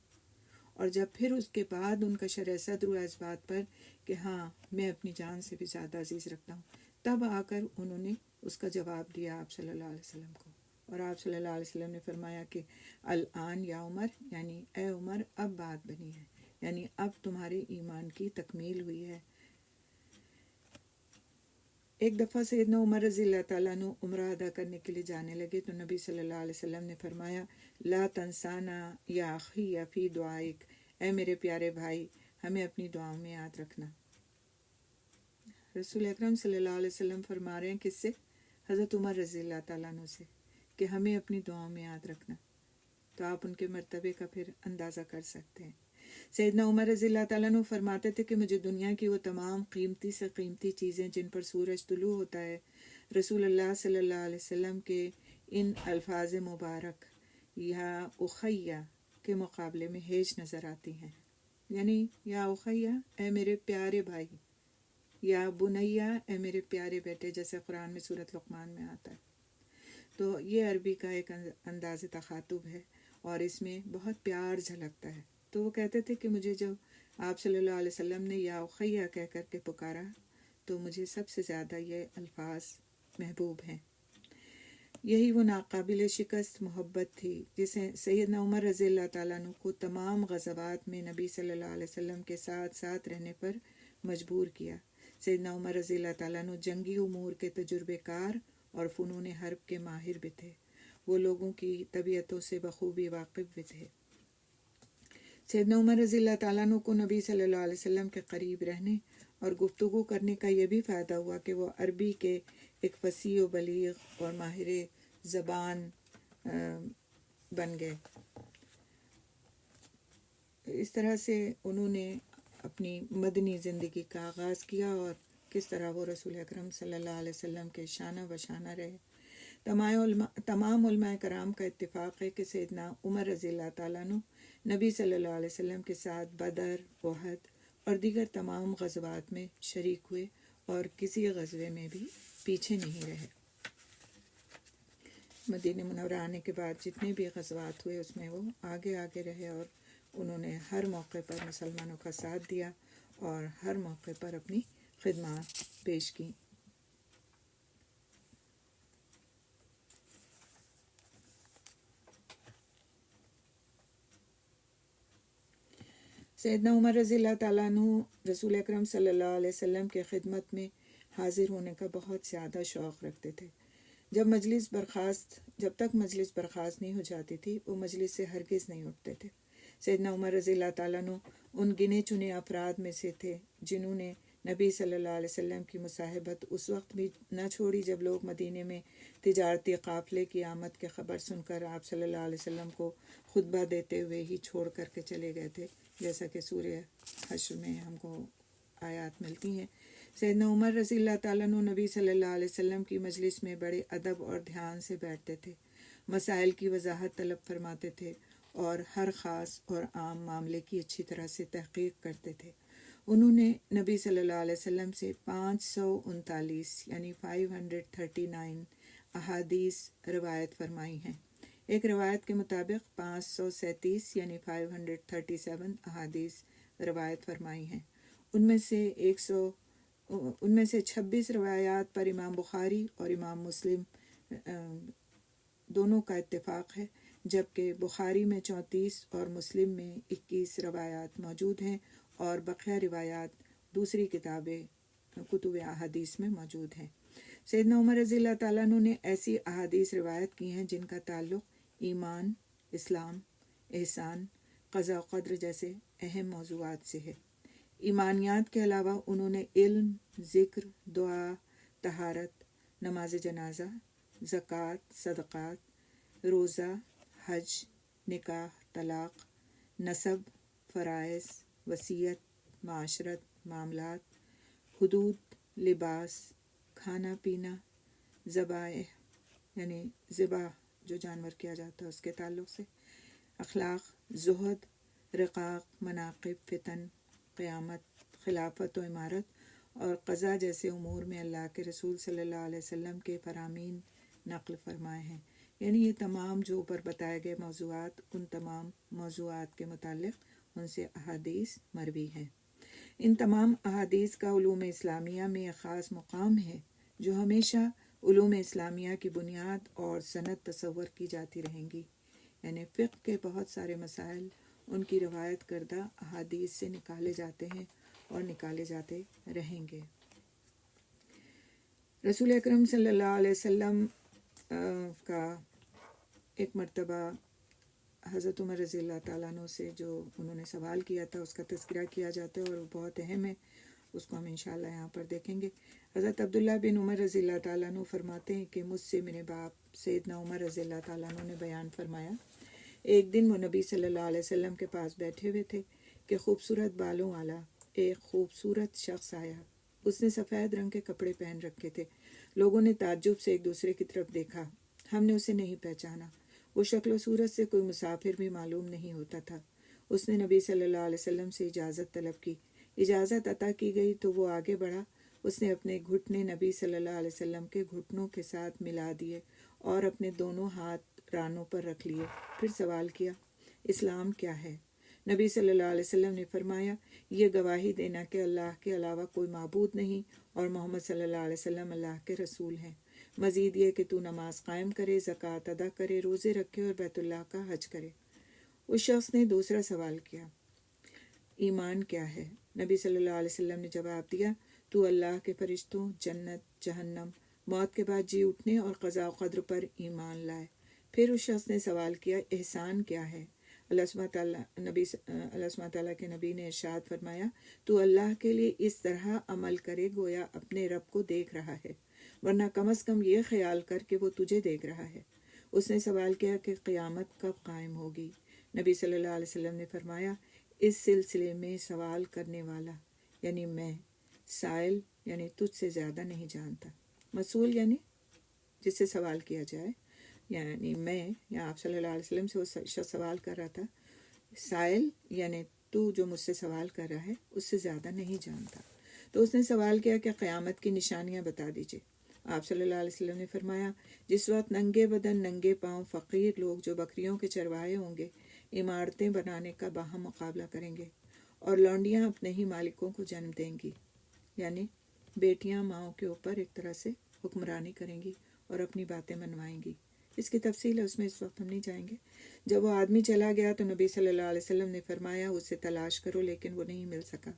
اور جب پھر اس کے بعد ان کا شرح صدر ہوا اس بات پر کہ ہاں میں اپنی جان سے بھی زیادہ عزیز رکھتا ہوں، تب آ کر انہوں نے اس کا جواب دیا آپ صلی اللہ علیہ وسلم کو. اور آپ صلی اللہ علیہ وسلم نے فرمایا کہ الآن یا عمر، یعنی اے عمر اب بات بنی ہے، یعنی اب تمہارے ایمان کی تکمیل ہوئی ہے. ایک دفعہ سیدنا عمر رضی اللہ تعالیٰ عنہ عمرہ ادا کرنے کے لیے جانے لگے تو نبی صلی اللہ علیہ وسلم نے فرمایا، لا تنسانا یا اخی یا فی دعائک. اے میرے پیارے بھائی، ہمیں اپنی دعاؤں میں یاد رکھنا. رسول اکرم صلی اللہ علیہ وسلم فرما رہے ہیں کس سے؟ حضرت عمر رضی اللہ تعالیٰ عنہ سے، کہ ہمیں اپنی دعاؤں میں یاد رکھنا. تو آپ ان کے مرتبے کا پھر اندازہ کر سکتے ہیں. سیدنا عمر رضی اللہ تعالیٰ عنہ فرماتے تھے کہ مجھے دنیا کی وہ تمام قیمتی سے قیمتی چیزیں جن پر سورج طلوع ہوتا ہے، رسول اللہ صلی اللہ علیہ وسلم کے ان الفاظ مبارک یا اخیہ کے مقابلے میں ہیج نظر آتی ہیں. یعنی یا اخیہ، اے میرے پیارے بھائی، یا بنیہ، اے میرے پیارے بیٹے، جیسے قرآن میں سورۃ لقمان میں آتا ہے. تو یہ عربی کا ایک انداز تخاطب ہے اور اس میں بہت پیار جھلکتا ہے. تو وہ کہتے تھے کہ مجھے جب آپ صلی اللہ علیہ وسلم نے یا اخیہ کہہ کر کے پکارا تو مجھے سب سے زیادہ یہ الفاظ محبوب ہیں. یہی وہ ناقابل شکست محبت تھی جسے سیدنا عمر رضی اللہ تعالیٰ عنہ کو تمام غزوات میں نبی صلی اللہ علیہ وسلم کے ساتھ ساتھ رہنے پر مجبور کیا. سیدنا عمر رضی اللہ تعالیٰ عنہ جنگی امور کے تجربے کار اور فنون حرب کے ماہر بھی تھے. وہ لوگوں کی طبیعتوں سے بخوبی واقف بھی تھے. سیدنا عمر رضی اللہ تعالیٰ عنہ کو نبی صلی اللہ علیہ وسلم کے قریب رہنے اور گفتگو کرنے کا یہ بھی فائدہ ہوا کہ وہ عربی کے ایک فصیح و بلیغ اور ماہر زبان بن گئے. اس طرح سے انہوں نے اپنی مدنی زندگی کا آغاز کیا اور کس طرح وہ رسول اکرم صلی اللہ علیہ وسلم کے شانہ بشانہ رہے. تمام علماء کرام کا اتفاق ہے کہ سیدنا عمر رضی اللہ تعالیٰ عنہ نبی صلی اللہ علیہ وسلم کے ساتھ بدر، احد اور دیگر تمام غزوات میں شریک ہوئے اور کسی غزوے میں بھی پیچھے نہیں رہے. مدینہ منورہ آنے کے بعد جتنے بھی غزوات ہوئے اس میں وہ آگے آگے رہے اور انہوں نے ہر موقع پر مسلمانوں کا ساتھ دیا اور ہر موقع پر اپنی خدمات پیش کی. سیدنا عمر رضی اللہ تعالیٰ عنہ رسول اکرم صلی اللہ علیہ وسلم کے خدمت میں حاضر ہونے کا بہت زیادہ شوق رکھتے تھے. جب تک مجلس برخاست نہیں ہو جاتی تھی وہ مجلس سے ہرگز نہیں اٹھتے تھے. سیدنا عمر رضی اللہ تعالیٰ عنہ ان گنے چنے افراد میں سے تھے جنہوں نے نبی صلی اللہ علیہ وسلم کی مصاحبت اس وقت بھی نہ چھوڑی جب لوگ مدینے میں تجارتی قافلے کی آمد کے خبر سن کر آپ صلی اللہ علیہ وسلم کو خطبہ دیتے ہوئے ہی چھوڑ کر کے چلے گئے تھے، جیسا کہ سورہ حشر میں ہم کو آیات ملتی ہیں. سیدنا عمر رضی اللہ تعالیٰ عنہ نبی صلی اللہ علیہ وسلم کی مجلس میں بڑے ادب اور دھیان سے بیٹھتے تھے، مسائل کی وضاحت طلب فرماتے تھے اور ہر خاص اور عام معاملے کی اچھی طرح سے تحقیق کرتے تھے۔ انہوں نے نبی صلی اللہ علیہ وسلم سے 539 یعنی 539 احادیث روایت فرمائی ہیں۔ ایک روایت کے مطابق 537 یعنی 537 احادیث روایت فرمائی ہیں۔ ان میں سے 26 روایات پر امام بخاری اور امام مسلم دونوں کا اتفاق ہے، جبکہ بخاری میں 34 اور مسلم میں 21 روایات موجود ہیں اور بقیہ روایات دوسری کتب احادیث میں موجود ہیں۔ سیدنا عمر رضی اللہ تعالیٰ عنہ نے ایسی احادیث روایت کی ہیں جن کا تعلق ایمان، اسلام، احسان، قضاء و قدر جیسے اہم موضوعات سے ہے۔ ایمانیات کے علاوہ انہوں نے علم، ذکر، دعا، طہارت، نماز جنازہ، زکوٰۃ، صدقات، روزہ، حج، نکاح، طلاق، نسب، فرائض، وصیت، معاشرت، معاملات، حدود، لباس، کھانا پینا، ذبائح یعنی ذبح جو جانور کیا جاتا ہے اس کے تعلق سے، اخلاق، زہد، رقاق، مناقب، فتن، قیامت، خلافت و امارت اور قضاء جیسے امور میں اللہ کے رسول صلی اللہ علیہ وسلم کے فرامین نقل فرمائے ہیں۔ یعنی یہ تمام جو اوپر بتائے گئے موضوعات، ان تمام موضوعات کے متعلق ان سے احادیث مروی ہیں۔ ان تمام احادیث کا علوم اسلامیہ میں ایک خاص مقام ہے جو ہمیشہ علوم اسلامیہ کی بنیاد اور سند تصور کی جاتی رہیں گی۔ یعنی فقہ کے بہت سارے مسائل ان کی روایت کردہ احادیث سے نکالے جاتے ہیں اور نکالے جاتے رہیں گے۔ رسول اکرم صلی اللہ علیہ وسلم کا ایک مرتبہ حضرت عمر رضی اللہ تعالیٰ عنہ سے جو انہوں نے سوال کیا تھا اس کا تذکرہ کیا جاتا ہے اور وہ بہت اہم ہے، اس کو ہم انشاءاللہ یہاں پر دیکھیں گے۔ حضرت عبداللہ بن عمر رضی اللہ تعالیٰ عنہ فرماتے ہیں کہ مجھ سے میرے باپ سیدنا عمر رضی اللہ تعالیٰ عنہ نے بیان فرمایا، ایک دن وہ نبی صلی اللہ علیہ وسلم کے پاس بیٹھے ہوئے تھے کہ خوبصورت بالوں والا ایک خوبصورت شخص آیا۔ اس نے سفید رنگ کے کپڑے پہن رکھے تھے۔ لوگوں نے تعجب سے ایک دوسرے کی طرف دیکھا۔ ہم نے اسے نہیں پہچانا۔ وہ شکل و صورت سے کوئی مسافر بھی معلوم نہیں ہوتا تھا۔ اس نے نبی صلی اللہ علیہ وسلم سے اجازت طلب کی۔ اجازت عطا کی گئی تو وہ آگے بڑھا۔ اس نے اپنے گھٹنے نبی صلی اللہ علیہ وسلم کے گھٹنوں کے ساتھ ملا دیے اور اپنے دونوں ہاتھ رانوں پر رکھ لیے۔ پھر سوال کیا، اسلام کیا ہے؟ نبی صلی اللہ علیہ وسلم نے فرمایا، یہ گواہی دینا کہ اللہ کے علاوہ کوئی معبود نہیں اور محمد صلی اللہ علیہ وسلم اللہ کے رسول ہیں۔ مزید یہ کہ تو نماز قائم کرے، زکوٰۃ ادا کرے، روزے رکھے اور بیت اللہ کا حج کرے۔ اس شخص نے دوسرا سوال کیا، ایمان کیا ہے؟ نبی صلی اللہ علیہ وسلم نے جواب دیا، تو اللہ کے فرشتوں، جنت، جہنم، موت کے بعد جی اٹھنے اور قضاء و قدر پر ایمان لائے۔ پھر اس شخص نے سوال کیا، احسان کیا ہے؟ اللہ سبحانہ تعالیٰ کے نبی نے ارشاد فرمایا، تو اللہ کے لیے اس طرح عمل کرے گویا اپنے رب کو دیکھ رہا ہے، ورنہ کم از کم یہ خیال کر کہ وہ تجھے دیکھ رہا ہے۔ اس نے سوال کیا کہ قیامت کب قائم ہوگی؟ نبی صلی اللہ علیہ وسلم نے فرمایا، اس سلسلے میں سوال کرنے والا یعنی میں، سائل یعنی تجھ سے زیادہ نہیں جانتا۔ مسئول یعنی جس سے سوال کیا جائے، یعنی میں یا آپ صلی اللہ علیہ وسلم سے وہ شخص سوال کر رہا تھا، سائل یعنی تو جو مجھ سے سوال کر رہا ہے اس سے زیادہ نہیں جانتا۔ تو اس نے سوال کیا کہ قیامت کی نشانیاں بتا دیجئے۔ آپ صلی اللہ علیہ وسلم نے فرمایا، جس وقت ننگے بدن ننگے پاؤں فقیر لوگ جو بکریوں کے چرواہے ہوں گے عمارتیں بنانے کا باہم مقابلہ کریں گے، اور لونڈیاں اپنے ہی مالکوں کو جنم دیں گی، یعنی بیٹیاں ماؤں کے اوپر ایک طرح سے حکمرانی کریں گی اور اپنی باتیں منوائیں گی۔ اس کی تفصیل ہے، اس میں اس وقت ہم نہیں جائیں گے۔ جب وہ آدمی چلا گیا تو نبی صلی اللہ علیہ وسلم نے فرمایا، اسے تلاش کرو، لیکن وہ نہیں مل سکا۔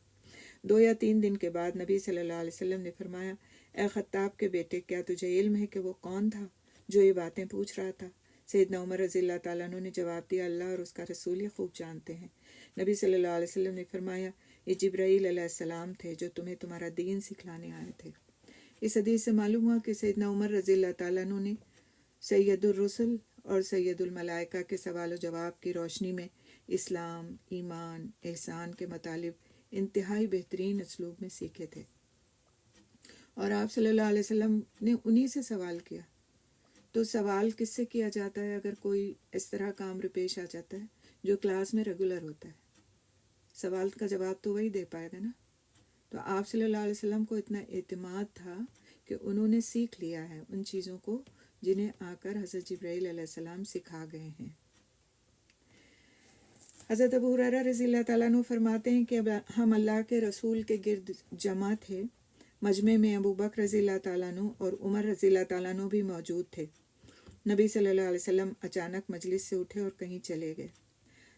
2 یا 3 دن کے بعد نبی صلی اللہ علیہ وسلم نے فرمایا، اے خطاب کے بیٹے، کیا تجھے علم ہے کہ وہ کون تھا جو یہ باتیں پوچھ رہا تھا؟ سیدنا عمر رضی اللہ تعالیٰ عنہ نے جواب دیا، اللہ اور اس کا رسول یہ خوب جانتے ہیں۔ نبی صلی اللہ علیہ وسلم نے فرمایا، یہ جبرائیل علیہ السلام تھے جو تمہیں تمہارا دین سکھلانے آئے تھے۔ اس حدیث سے معلوم ہوا کہ سیدنا عمر رضی اللہ تعالیٰ عنہ نے سید الرسل اور سید الملائکہ کے سوال و جواب کی روشنی میں اسلام، ایمان، احسان کے مطالب انتہائی بہترین اسلوب میں سیکھے تھے۔ اور آپ صلی اللہ علیہ وسلم نے انہی سے سوال کیا. تو سوال کس سے کیا جاتا ہے اگر کوئی اس طرح کا امر پیش آ جاتا ہے جو کلاس میں ریگولر ہوتا ہے؟ سوال کا جواب تو وہی دے پائے گا نا. تو آپ صلی اللہ علیہ وسلم کو اتنا اعتماد تھا کہ انہوں نے سیکھ لیا ہے ان چیزوں کو جنہیں آ کر حضرت جبرائیل علیہ السلام سکھا گئے ہیں. حضرت ابو ہریرہ رضی اللہ تعالیٰ عنہ فرماتے ہیں کہ ہم اللہ کے رسول کے گرد جمع تھے. مجمع میں ابو بکر رضی اللہ تعالیٰ عنہ اور عمر رضی اللہ تعالیٰ عنہ بھی موجود تھے. نبی صلی اللہ علیہ وسلم اچانک مجلس سے اٹھے اور کہیں چلے گئے.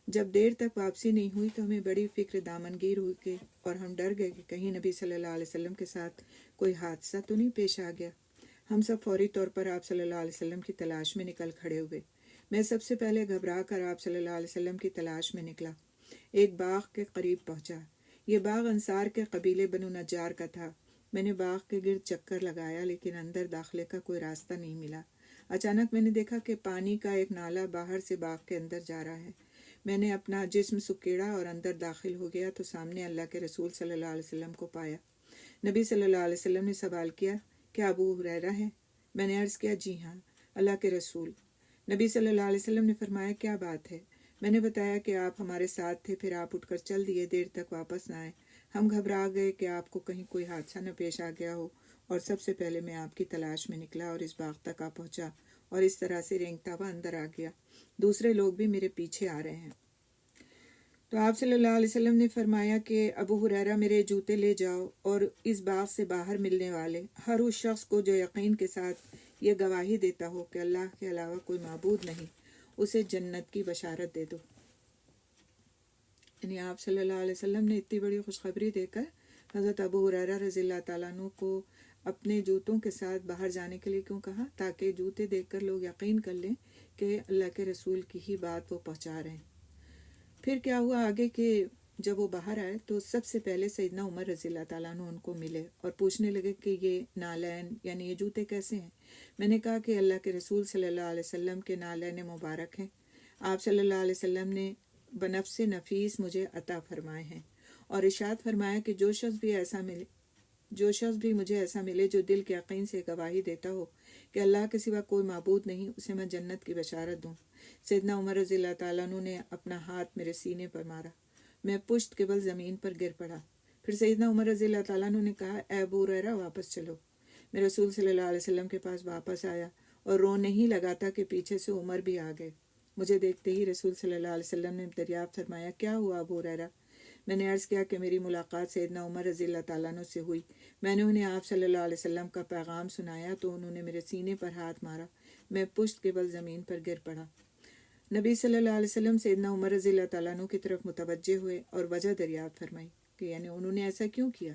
جب دیر تک واپسی نہیں ہوئی تو ہمیں بڑی فکر دامنگیر ہوئی کہ اور ہم ڈر گئے کہ کہیں نبی صلی اللہ علیہ وسلم کے ساتھ کوئی حادثہ تو نہیں پیش آ گیا. ہم سب فوری طور پر آپ صلی اللہ علیہ وسلم کی تلاش میں نکل کھڑے ہوئے. میں سب سے پہلے گھبرا کر آپ صلی اللہ علیہ وسلم کی تلاش میں نکلا. ایک باغ کے قریب پہنچا. یہ باغ انصار کے قبیلے بنو نجار کا تھا. میں نے باغ کے گرد چکر لگایا لیکن اندر داخلے کا کوئی راستہ نہیں ملا. اچانک میں نے دیکھا کہ پانی کا ایک نالا باہر سے باغ کے اندر جا رہا ہے. میں نے اپنا جسم سکیڑا اور اندر داخل ہو گیا تو سامنے اللہ کے رسول صلی اللہ علیہ وسلم کو پایا. نبی صلی اللہ علیہ وسلم نے سوال کیا، کیا ابو ہریرہ ہے؟ میں نے عرض کیا، جی ہاں اللہ کے رسول. نبی صلی اللہ علیہ وسلم نے فرمایا، کیا بات ہے؟ میں نے بتایا کہ آپ ہمارے ساتھ تھے، پھر آپ اٹھ کر چل دیے، دیر تک واپس نہ آئے. ہم گھبرا گئے کہ آپ کو کہیں کوئی حادثہ نہ پیش آ گیا ہو، اور سب سے پہلے میں آپ کی تلاش میں نکلا اور اس باغ تک آ پہنچا اور اس طرح سے رینگتا ہوا اندر آ گیا. دوسرے لوگ بھی میرے پیچھے آ رہے ہیں. تو آپ صلی اللہ علیہ وسلم نے فرمایا کہ ابو ہریرہ میرے جوتے لے جاؤ اور اس باغ سے باہر ملنے والے ہر اس شخص کو جو یقین کے ساتھ یہ گواہی دیتا ہو کہ اللہ کے علاوہ کوئی معبود نہیں، اسے جنت کی بشارت دے دو. یعنی آپ صلی اللہ علیہ وسلم نے اتنی بڑی خوشخبری دے کر حضرت ابو ہریرہ رضی اللہ تعالیٰ عنہ کو اپنے جوتوں کے ساتھ باہر جانے کے لیے کیوں کہا؟ تاکہ جوتے دیکھ کر لوگ یقین کر لیں کہ اللہ کے رسول کی ہی بات وہ پہنچا رہے ہیں. پھر کیا ہوا آگے کہ جب وہ باہر آئے تو سب سے پہلے سیدنا عمر رضی اللہ تعالیٰ عنہ ان کو ملے اور پوچھنے لگے کہ یہ نالین یعنی یہ جوتے کیسے ہیں؟ میں نے کہا کہ اللہ کے رسول صلی اللہ علیہ وسلم کے نالین مبارک ہیں. آپ صلی اللہ علیہ وسلم نے بنفس نفیس مجھے عطا فرمائے ہیں اور ارشاد فرمایا کہ جو شخص بھی مجھے ایسا ملے جو دل کے یقین سے گواہی دیتا ہو کہ اللہ کے سوا کوئی معبود نہیں، اسے میں جنت کی بشارت دوں. سیدنا عمر رضی اللہ تعالیٰ عنہ نے اپنا ہاتھ میرے سینے پر مارا. میں پشت کے بل زمین پر گر پڑا. پھر سیدنا عمر رضی اللہ تعالیٰ عنہ نے کہا، اے ابو ہریرہ واپس چلو. میں رسول صلی اللہ علیہ وسلم کے پاس واپس آیا اور رونے ہی لگا تھا کہ پیچھے سے عمر بھی آ گئے. مجھے دیکھتے ہی رسول صلی اللہ علیہ وسلم نے دریافت فرمایا، کیا ہوا ابو ہریرہ؟ میں نے عرض کیا کہ میری ملاقات سیدنا عمر رضی اللہ تعالیٰ عنہ سے ہوئی. میں نے انہیں آپ صلی اللہ علیہ وسلم کا پیغام سنایا تو انہوں نے میرے سینے پر ہاتھ مارا. میں پشت کے بل زمین پر گر پڑا. نبی صلی اللہ علیہ وسلم سیدنا عمر رضی اللہ تعالیٰ عنہ کی طرف متوجہ ہوئے اور وجہ دریافت فرمائی کہ یعنی انہوں نے ایسا کیوں کیا.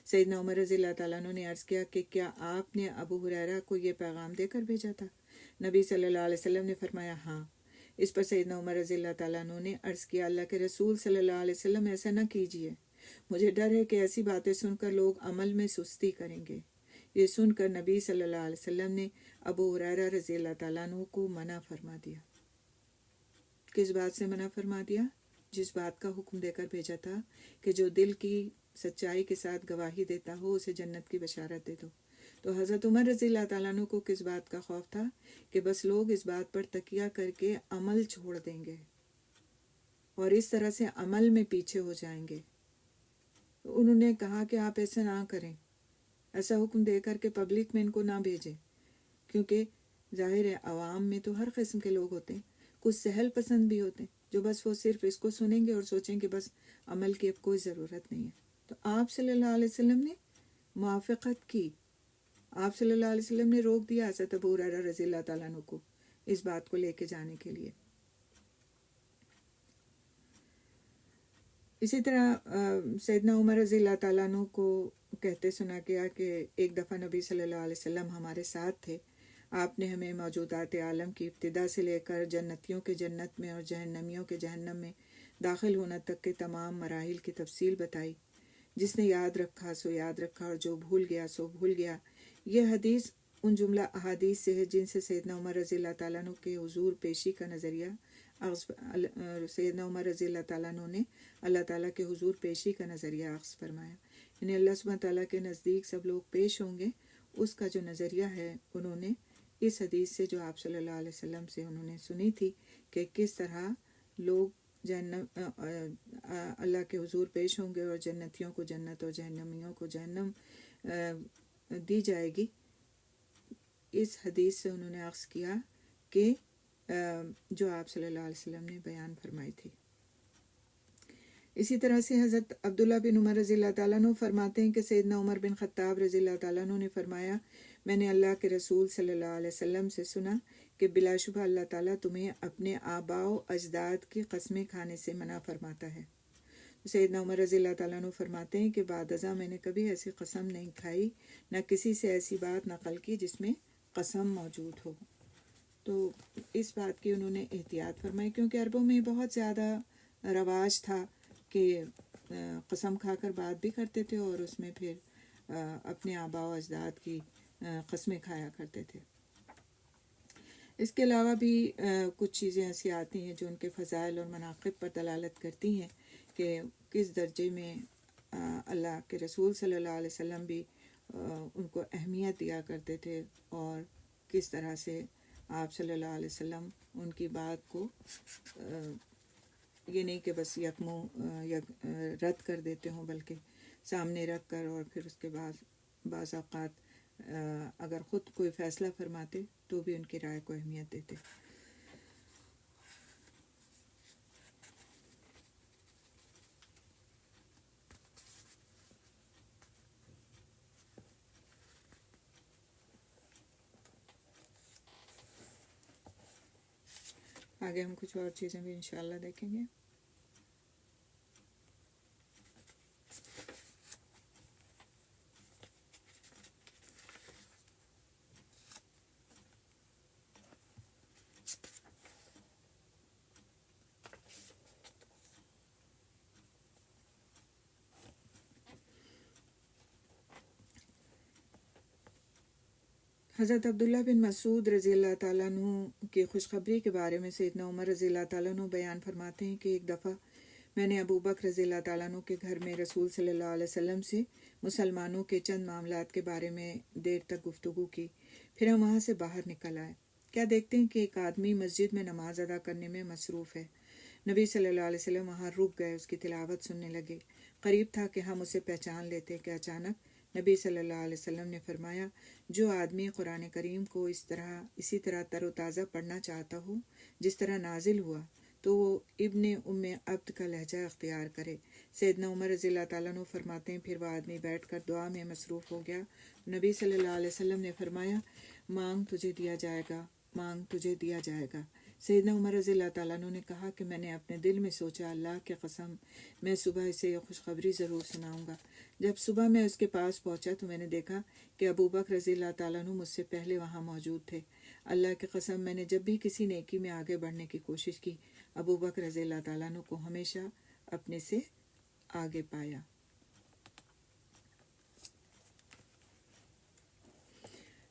سیدنا عمر رضی اللہ تعالیٰ عنہ نے عرض کیا کہ کیا آپ نے ابو ہریرہ کو یہ پیغام دے کر بھیجا تھا؟ نبی صلی اللہ علیہ وسلم نے فرمایا، ہاں. اس پر سیدنا عمر رضی اللہ تعالیٰ عنہ نے عرض کیا، اللہ کے رسول صلی اللہ علیہ وسلم ایسا نہ کیجیے. مجھے ڈر ہے کہ ایسی باتیں سن کر لوگ عمل میں سستی کریں گے. یہ سن کر نبی صلی اللہ علیہ وسلم نے ابو ہریرہ رضی اللہ تعالیٰ عنہ کو منع فرما دیا. کس بات سے منع فرما دیا؟ جس بات کا حکم دے کر بھیجا تھا کہ جو دل کی سچائی کے ساتھ گواہی دیتا ہو اسے جنت کی بشارت دے دو. تو حضرت عمر رضی اللہ تعالیٰ عنہ کو کس بات کا خوف تھا؟ کہ بس لوگ اس بات پر تکیہ کر کے عمل چھوڑ دیں گے اور اس طرح سے عمل میں پیچھے ہو جائیں گے. انہوں نے کہا کہ آپ ایسا نہ کریں، ایسا حکم دے کر کے پبلک میں ان کو نہ بھیجیں، کیونکہ ظاہر ہے عوام میں تو ہر قسم کے لوگ ہوتے ہیں. کچھ سہل پسند بھی ہوتے ہیں جو بس وہ صرف اس کو سنیں گے اور سوچیں کہ بس عمل کی اب کوئی ضرورت نہیں ہے. تو آپ صلی اللہ علیہ وسلم نے موافقت کی. آپ صلی اللہ علیہ وسلم نے روک دیا حضرت ابو ہریرہ رضی اللہ تعالیٰ عنہ کو اس بات کو لے کے جانے کے لیے. اسی طرح سیدنا عمر رضی اللہ تعالیٰ عنہ کو کہتے سنا گیا کہ ایک دفعہ نبی صلی اللہ علیہ وسلم ہمارے ساتھ تھے. آپ نے ہمیں موجودات عالم کی ابتدا سے لے کر جنتیوں کے جنت میں اور جہنمیوں کے جہنم میں داخل ہونا تک کے تمام مراحل کی تفصیل بتائی. جس نے یاد رکھا سو یاد رکھا اور جو بھول گیا سو بھول گیا. یہ حدیث ان جملہ احادیث سے ہے جن سے سیدنا عمر رضی اللہ تعالیٰ عنہ کے حضور پیشی کا نظریہ سیدنا عمر رضی اللہ تعالیٰ عنہ نے اللہ تعالیٰ کے حضور پیشی کا نظریہ اخذ فرمایا. یعنی اللہ سبحانہ تعالیٰ کے نزدیک سب لوگ پیش ہوں گے، اس کا جو نظریہ ہے انہوں نے اس حدیث سے جو آپ صلی اللہ علیہ وسلم سے انہوں نے سنی تھی کہ کس طرح لوگ اللہ کے حضور پیش ہوں گے اور جنتیوں کو جنت اور جہنمیوں کو جہنم دی جائے گی، اس حدیث سے انہوں نے عکس کیا کہ جو آپ صلی اللہ علیہ وسلم نے بیان فرمائی تھی۔ اسی طرح سے حضرت عبداللہ بن عمر رضی اللہ تعالیٰ عنہ فرماتے ہیں کہ سیدنا عمر بن خطاب رضی اللہ تعالیٰ عنہ نے فرمایا، میں نے اللہ کے رسول صلی اللہ علیہ وسلم سے سنا کہ بلا شبہ اللہ تعالیٰ تمہیں اپنے آباء و اجداد کی قسمیں کھانے سے منع فرماتا ہے۔ سیدنا عمر رضی اللہ تعالیٰ عنہ فرماتے ہیں کہ بعد ازاں میں نے کبھی ایسی قسم نہیں کھائی، نہ کسی سے ایسی بات نقل کی جس میں قسم موجود ہو۔ تو اس بات کی انہوں نے احتیاط فرمائی، کیونکہ عربوں میں بہت زیادہ رواج تھا کہ قسم کھا کر بات بھی کرتے تھے اور اس میں پھر اپنے آباء و اجداد کی قسمیں کھایا کرتے تھے۔ اس کے علاوہ بھی کچھ چیزیں ایسی آتی ہیں جو ان کے فضائل اور مناقب پر دلالت کرتی ہیں کہ کس درجے میں اللہ کے رسول صلی اللہ علیہ وسلم بھی ان کو اہمیت دیا کرتے تھے، اور کس طرح سے آپ صلی اللہ علیہ وسلم ان کی بات کو یہ نہیں کہ بس رد کر دیتے ہوں، بلکہ سامنے رکھ کر اور پھر اس کے بعد بعض اوقات اگر خود کوئی فیصلہ فرماتے تو بھی ان کی رائے کو اہمیت دیتے۔ آگے ہم کچھ اور چیزیں بھی انشاءاللہ دیکھیں گے۔ حضرت عبداللہ بن مسعود رضی اللہ تعالیٰ عنہ کی خوشخبری کے بارے میں سیدنا عمر رضی اللہ تعالیٰ عنہ بیان فرماتے ہیں کہ ایک دفعہ میں نے ابو بکر رضی اللہ تعالیٰ عنہ کے گھر میں رسول صلی اللہ علیہ وسلم سے مسلمانوں کے چند معاملات کے بارے میں دیر تک گفتگو کی، پھر ہم وہاں سے باہر نکل آئے۔ کیا دیکھتے ہیں کہ ایک آدمی مسجد میں نماز ادا کرنے میں مصروف ہے۔ نبی صلی اللہ علیہ وسلم وہاں رک گئے، اس کی تلاوت سننے لگے۔ قریب تھا کہ ہم اسے پہچان لیتے کہ اچانک نبی صلی اللہ علیہ وسلم نے فرمایا، جو آدمی قرآن کریم کو اسی طرح تر و تازہ پڑھنا چاہتا ہو جس طرح نازل ہوا، تو وہ ابن ام عبد کا لہجہ اختیار کرے۔ سیدنا عمر رضی اللہ تعالیٰ عنہ فرماتے ہیں پھر وہ آدمی بیٹھ کر دعا میں مصروف ہو گیا۔ نبی صلی اللہ علیہ وسلم نے فرمایا، مانگ تجھے دیا جائے گا، مانگ تجھے دیا جائے گا۔ سیدنا عمر رضی اللہ تعالیٰ عنہ نے کہا کہ میں نے اپنے دل میں سوچا، اللہ کی قسم میں صبح اسے یہ خوشخبری ضرور سناؤں گا۔ جب صبح میں اس کے پاس پہنچا تو میں نے دیکھا کہ ابو بکر رضی اللہ تعالیٰ عنہ مجھ سے پہلے وہاں موجود تھے۔ اللہ کی قسم میں نے جب بھی کسی نیکی میں آگے بڑھنے کی کوشش کی، ابو بکر رضی اللہ تعالیٰ عنہ کو ہمیشہ اپنے سے آگے پایا۔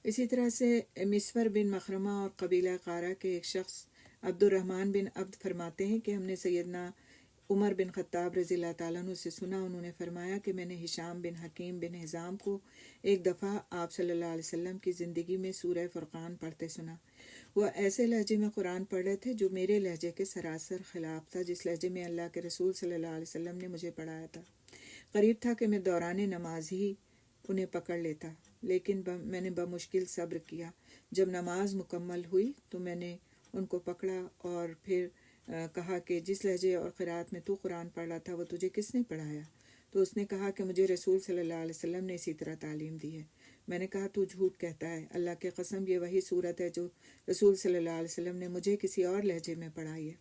اسی طرح سے مسور بن مخرمہ اور قبیلہ قارہ کے ایک شخص عبد الرحمن بن عبد فرماتے ہیں کہ ہم نے سیدنا عمر بن خطاب رضی اللہ تعالیٰ عنہ سے سنا، انہوں نے فرمایا کہ میں نے ہشام بن حکیم بن حزام کو ایک دفعہ آپ صلی اللہ علیہ وسلم کی زندگی میں سورہ فرقان پڑھتے سنا۔ وہ ایسے لہجے میں قرآن پڑھ رہے تھے جو میرے لہجے کے سراسر خلاف تھا، جس لہجے میں اللہ کے رسول صلی اللہ علیہ وسلم نے مجھے پڑھایا تھا۔ قریب تھا کہ میں دوران نماز ہی انہیں پکڑ لیتا، لیکن میں نے بمشکل صبر کیا۔ جب نماز مکمل ہوئی تو میں نے ان کو پکڑا اور پھر کہا کہ جس لہجے اور قرات میں تو قرآن پڑھ رہا تھا وہ تجھے کس نے پڑھایا؟ تو اس نے کہا کہ مجھے رسول صلی اللہ علیہ وسلم نے اسی طرح تعلیم دی ہے۔ میں نے کہا تو جھوٹ کہتا ہے، اللہ کی قسم یہ وہی صورت ہے جو رسول صلی اللہ علیہ وسلم نے مجھے کسی اور لہجے میں پڑھائی ہے۔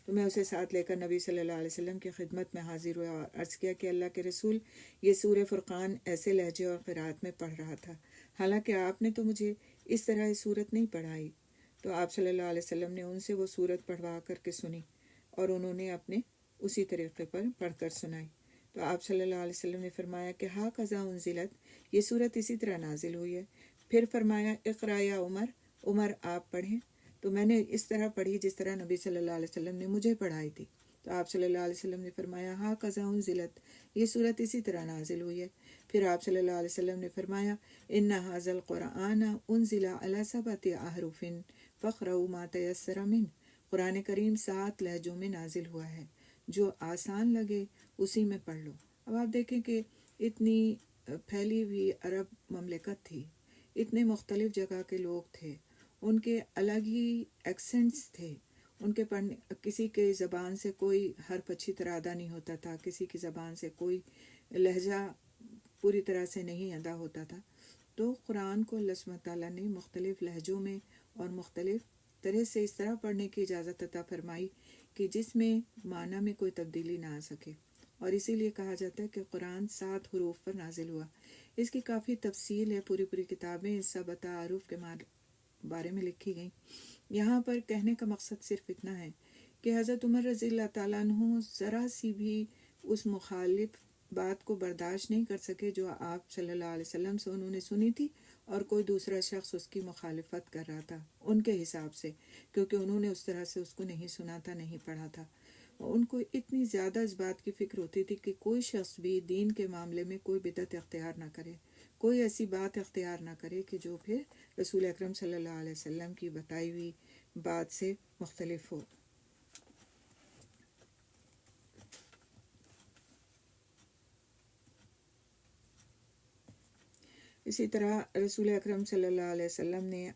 تو میں اسے ساتھ لے کر نبی صلی اللہ علیہ وسلم کی خدمت میں حاضر ہوا اور عرض کیا کہ اللہ کے رسول، یہ سورہ فرقان ایسے لہجے اور قرات میں پڑھ رہا تھا، حالانکہ آپ نے تو مجھے اس طرح یہ صورت نہیں پڑھائی۔ تو آپ صلی اللہ علیہ وسلم نے ان سے وہ صورت پڑھوا کر کے سنی اور انہوں نے اپنے اسی طریقے پر پڑھ کر سنائی۔ تو آپ صلی اللہ علیہ وسلم نے فرمایا کہ ہا قضا انزلت، یہ صورت اسی طرح نازل ہوئی ہے۔ پھر فرمایا اقرا یا عمر، عمر آپ پڑھیں۔ تو میں نے اس طرح پڑھی جس طرح نبی صلی اللہ علیہ وسلم نے مجھے پڑھائی تھی۔ تو تو آپ صلی اللہ علیہ وسلم نے فرمایا ہاں قضا انزلت، یہ صورت اسی طرح نازل ہوئی ہے۔ پھر آپ صلی اللہ علیہ وسلم نے فرمایا ان ھذا القرآن انزل علی 7 احرف فاقرؤوا ما تیسر منہ، قرآن کریم 7 لہجوں میں نازل ہوا ہے، جو آسان لگے اسی میں پڑھ لو۔ اب آپ دیکھیں کہ اتنی پھیلی ہوئی عرب مملکت تھی، اتنے مختلف جگہ کے لوگ تھے، ان کے الگ ہی ایکسنٹس تھے، ان کے پڑھنے، کسی کے زبان سے کوئی حرف اچھی طرح ادا نہیں ہوتا تھا، کسی کی زبان سے کوئی لہجہ پوری طرح سے نہیں ادا ہوتا تھا، تو قرآن کو اللہ سبحانہ تعالیٰ نے مختلف لہجوں میں اور مختلف طرح سے اس طرح پڑھنے کی اجازت عطا فرمائی کہ جس میں معنی میں کوئی تبدیلی نہ آ سکے، اور اسی لیے کہا جاتا ہے کہ قرآن 7 حروف پر نازل ہوا۔ اس کی کافی تفصیل ہے، پوری کتابیں 7 حروف کے بارے میں لکھی گئیں۔ یہاں پر کہنے کا مقصد صرف اتنا ہے کہ حضرت عمر رضی اللہ تعالیٰ عنہ ذرا سی بھی اس مخالف بات کو برداشت نہیں کر سکے جو آپ صلی اللہ علیہ وسلم سے انہوں نے سنی تھی، اور کوئی دوسرا شخص اس کی مخالفت کر رہا تھا ان کے حساب سے، کیونکہ انہوں نے اس طرح سے اس کو نہیں سنا تھا، نہیں پڑھا تھا۔ ان کو اتنی زیادہ اس بات کی فکر ہوتی تھی کہ کوئی شخص بھی دین کے معاملے میں کوئی بدعت اختیار نہ کرے، کوئی ایسی بات اختیار نہ کرے کہ جو پھر رسول اکرم صلی اللہ علیہ وسلم کی بتائی ہوئی بات سے مختلف ہو۔ اسی طرح رسول اکرم صلی اللہ علیہ وسلم نے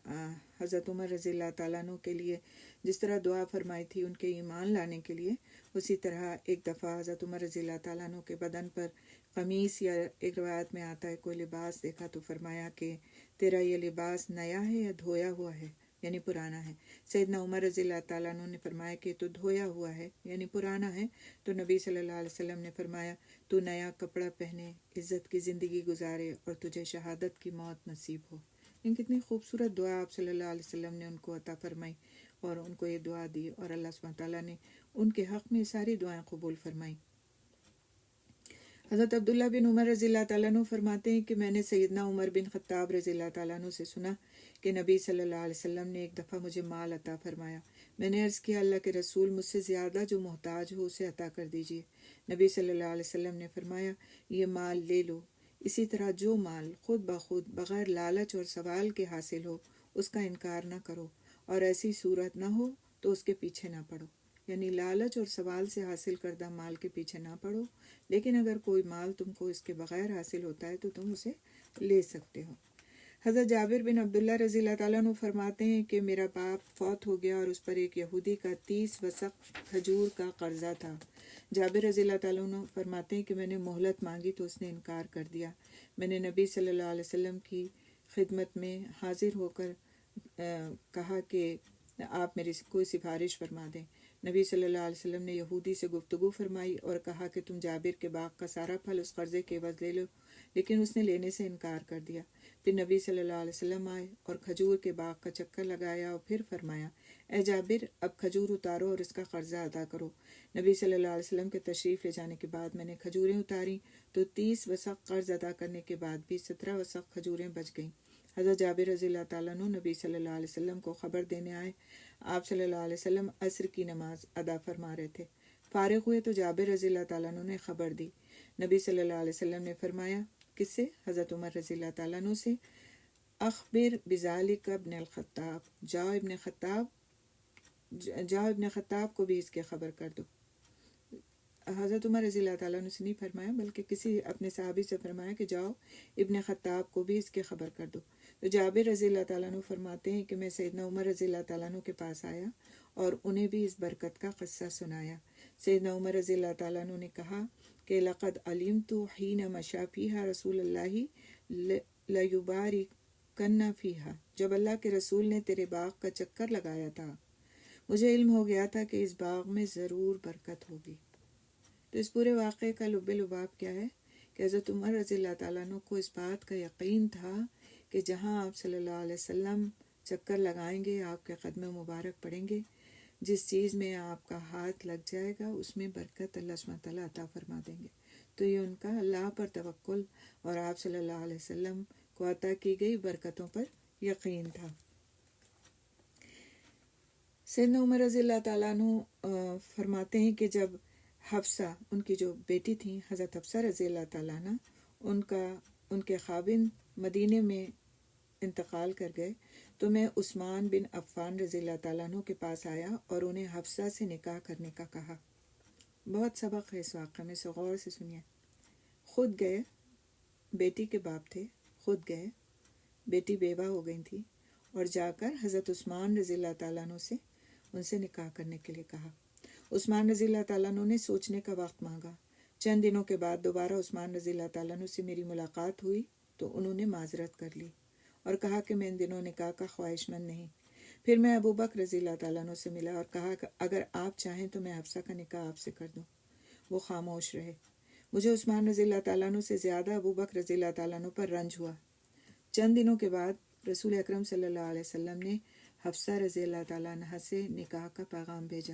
حضرت عمر رضی اللہ تعالیٰ عنہ کے لیے جس طرح دعا فرمائی تھی ان کے ایمان لانے کے لیے، اسی طرح ایک دفعہ حضرت عمر رضی اللہ تعالیٰ عنہ کے بدن پر قمیص، یا ایک روایت میں آتا ہے کوئی لباس دیکھا تو فرمایا کہ تیرا یہ لباس نیا ہے یا دھویا ہوا ہے، یعنی پرانا ہے۔ سیدنا عمر رضی اللہ تعالیٰ عنہ نے فرمایا کہ تو دھویا ہوا ہے یعنی پرانا ہے، تو نبی صلی اللہ علیہ وسلم نے فرمایا تو نیا کپڑا پہنے، عزت کی زندگی گزارے اور تجھے شہادت کی موت نصیب ہو۔ ان کتنی خوبصورت دعا آپ صلی اللہ علیہ وسلم نے ان کو عطا فرمائی، اور ان کو یہ دعا دی، اور اللہ سبحانہ تعالیٰ نے ان کے حق میں ساری دعائیں قبول فرمائیں۔ حضرت عبداللہ بن عمر رضی اللہ تعالیٰ عنہ فرماتے ہیں کہ میں نے سیدنا عمر بن خطاب رضی اللہ تعالیٰ عنہ سے سنا کہ نبی صلی اللہ علیہ وسلم نے ایک دفعہ مجھے مال عطا فرمایا۔ میں نے عرض کیا اللہ کے رسول، مجھ سے زیادہ جو محتاج ہو اسے عطا کر دیجیے۔ نبی صلی اللہ علیہ وسلم نے فرمایا یہ مال لے لو، اسی طرح جو مال خود بخود بغیر لالچ اور سوال کے حاصل ہو اس کا انکار نہ کرو، اور ایسی صورت نہ ہو تو اس کے پیچھے نہ پڑو، یعنی لالچ اور سوال سے حاصل کردہ مال کے پیچھے نہ پڑو، لیکن اگر کوئی مال تم کو اس کے بغیر حاصل ہوتا ہے تو تم اسے لے سکتے ہو۔ حضرت جابر بن عبداللہ رضی اللہ تعالیٰ عنہ فرماتے ہیں کہ میرا باپ فوت ہو گیا اور اس پر ایک یہودی کا 30 وسق کھجور کا قرضہ تھا۔ جابر رضی اللہ تعالیٰ عنہ فرماتے ہیں کہ میں نے مہلت مانگی تو اس نے انکار کر دیا۔ میں نے نبی صلی اللہ علیہ وسلم کی خدمت میں حاضر ہو کر کہا کہ آپ میری کوئی سفارش فرما دیں۔ نبی صلی اللہ علیہ وسلم نے یہودی سے گفتگو فرمائی اور کہا کہ تم جابر کے باغ کا سارا پھل اس قرضے کے عوض لے لو، لیکن اس نے لینے سے انکار کر دیا۔ پھر نبی صلی اللہ علیہ وسلم آئے اور کھجور کے باغ کا چکر لگایا اور پھر فرمایا اے جابر اب کھجور اتارو اور اس کا قرضہ ادا کرو۔ نبی صلی اللہ علیہ وسلم کے تشریف لے جانے کے بعد میں نے کھجوریں اتاری تو 30 وسق قرض ادا کرنے کے بعد بھی 17 وسق کھجوریں بچ گئیں۔ حضرت جابر رضی اللہ تعالیٰ عنہ نبی صلی اللہ علیہ وسلم کو خبر دینے آئے۔ آپ صلی اللہ علیہ وسلم عصر کی نماز ادا فرما رہے تھے۔ فارغ ہوئے تو جابر رضی اللہ تعالیٰ عنہ نے خبر دی۔ نبی صلی اللہ علیہ وسلم نے فرمایا کس سے؟ حضرت عمر رضی اللہ تعالیٰ عنہ سے، اخبر بذالک ابن الخطاب، جاؤ ابن خطاب کو بھی اس کی خبر کر دو۔ حضرت عمر رضی اللہ تعالیٰ عنہ سے نہیں فرمایا بلکہ کسی اپنے صحابی سے فرمایا کہ جاؤ ابن خطاب کو بھی اس کی خبر کر دو۔ تو جابر رضی اللہ تعالیٰ عنہ فرماتے ہیں کہ میں سیدنا عمر رضی اللہ تعالیٰ عنہ کے پاس آیا اور انہیں بھی اس برکت کا قصہ سنایا۔ سیدنا عمر رضی اللہ تعالیٰ عنہ نے کہا کہ لقد علمت حین مشى فیہا رسول اللہ لیبارکن فیہا، جب اللہ کے رسول نے تیرے باغ کا چکر لگایا تھا مجھے علم ہو گیا تھا کہ اس باغ میں ضرور برکت ہوگی۔ تو اس پورے واقعے کا لب لباب کیا ہے کہ حضرت عمر رضی اللہ تعالیٰ عنہ کو اس بات کا یقین تھا کہ جہاں آپ صلی اللہ علیہ وسلم چکر لگائیں گے، آپ کے قدم مبارک پڑیں گے، جس چیز میں آپ کا ہاتھ لگ جائے گا اس میں برکت اللہ سبحانہ تعالیٰ عطا فرما دیں گے۔ تو یہ ان کا اللہ پر توکل اور آپ صلی اللہ علیہ وسلم کو عطا کی گئی برکتوں پر یقین تھا۔ سیدنا عمر رضی اللہ تعالیٰ عنہ فرماتے ہیں کہ جب حفصہ، ان کی جو بیٹی تھیں حضرت حفصہ رضی اللہ تعالیٰ عنہ، ان کے خاوند مدینے میں انتقال کر گئے تو میں عثمان بن عفان رضی اللہ تعالیٰ عنہ کے پاس آیا اور انہیں حفصہ سے نکاح کرنے کا کہا۔ بہت سبق ہے اس واقعے میں، غور سے سنیے۔ خود گئے، بیٹی کے باپ تھے، خود گئے، بیٹی بیوہ ہو گئی تھی، اور جا کر حضرت عثمان رضی اللہ تعالیٰ عنہ سے ان سے نکاح کرنے کے لیے کہا۔ عثمان رضی اللہ تعالیٰ عنہ نے سوچنے کا وقت مانگا۔ چند دنوں کے بعد دوبارہ عثمان رضی اللہ تعالیٰ عنہ سے میری ملاقات ہوئی تو انہوں نے معذرت کر لی اور کہا کہ میں ان دنوں نکاح کا خواہش مند نہیں۔ پھر میں ابو بکر رضی اللہ تعالیٰ عنہ سے ملا اور کہا کہ اگر آپ چاہیں تو میں حفصہ کا نکاح آپ سے کر دوں۔ وہ خاموش رہے۔ مجھے عثمان رضی اللہ تعالیٰ عنہ سے زیادہ ابو بکر رضی اللہ تعالیٰ عنہ پر رنج ہوا۔ چند دنوں کے بعد رسول اکرم صلی اللہ علیہ وسلم نے حفصہ رضی اللہ تعالیٰ عنہ سے نکاح کا پیغام بھیجا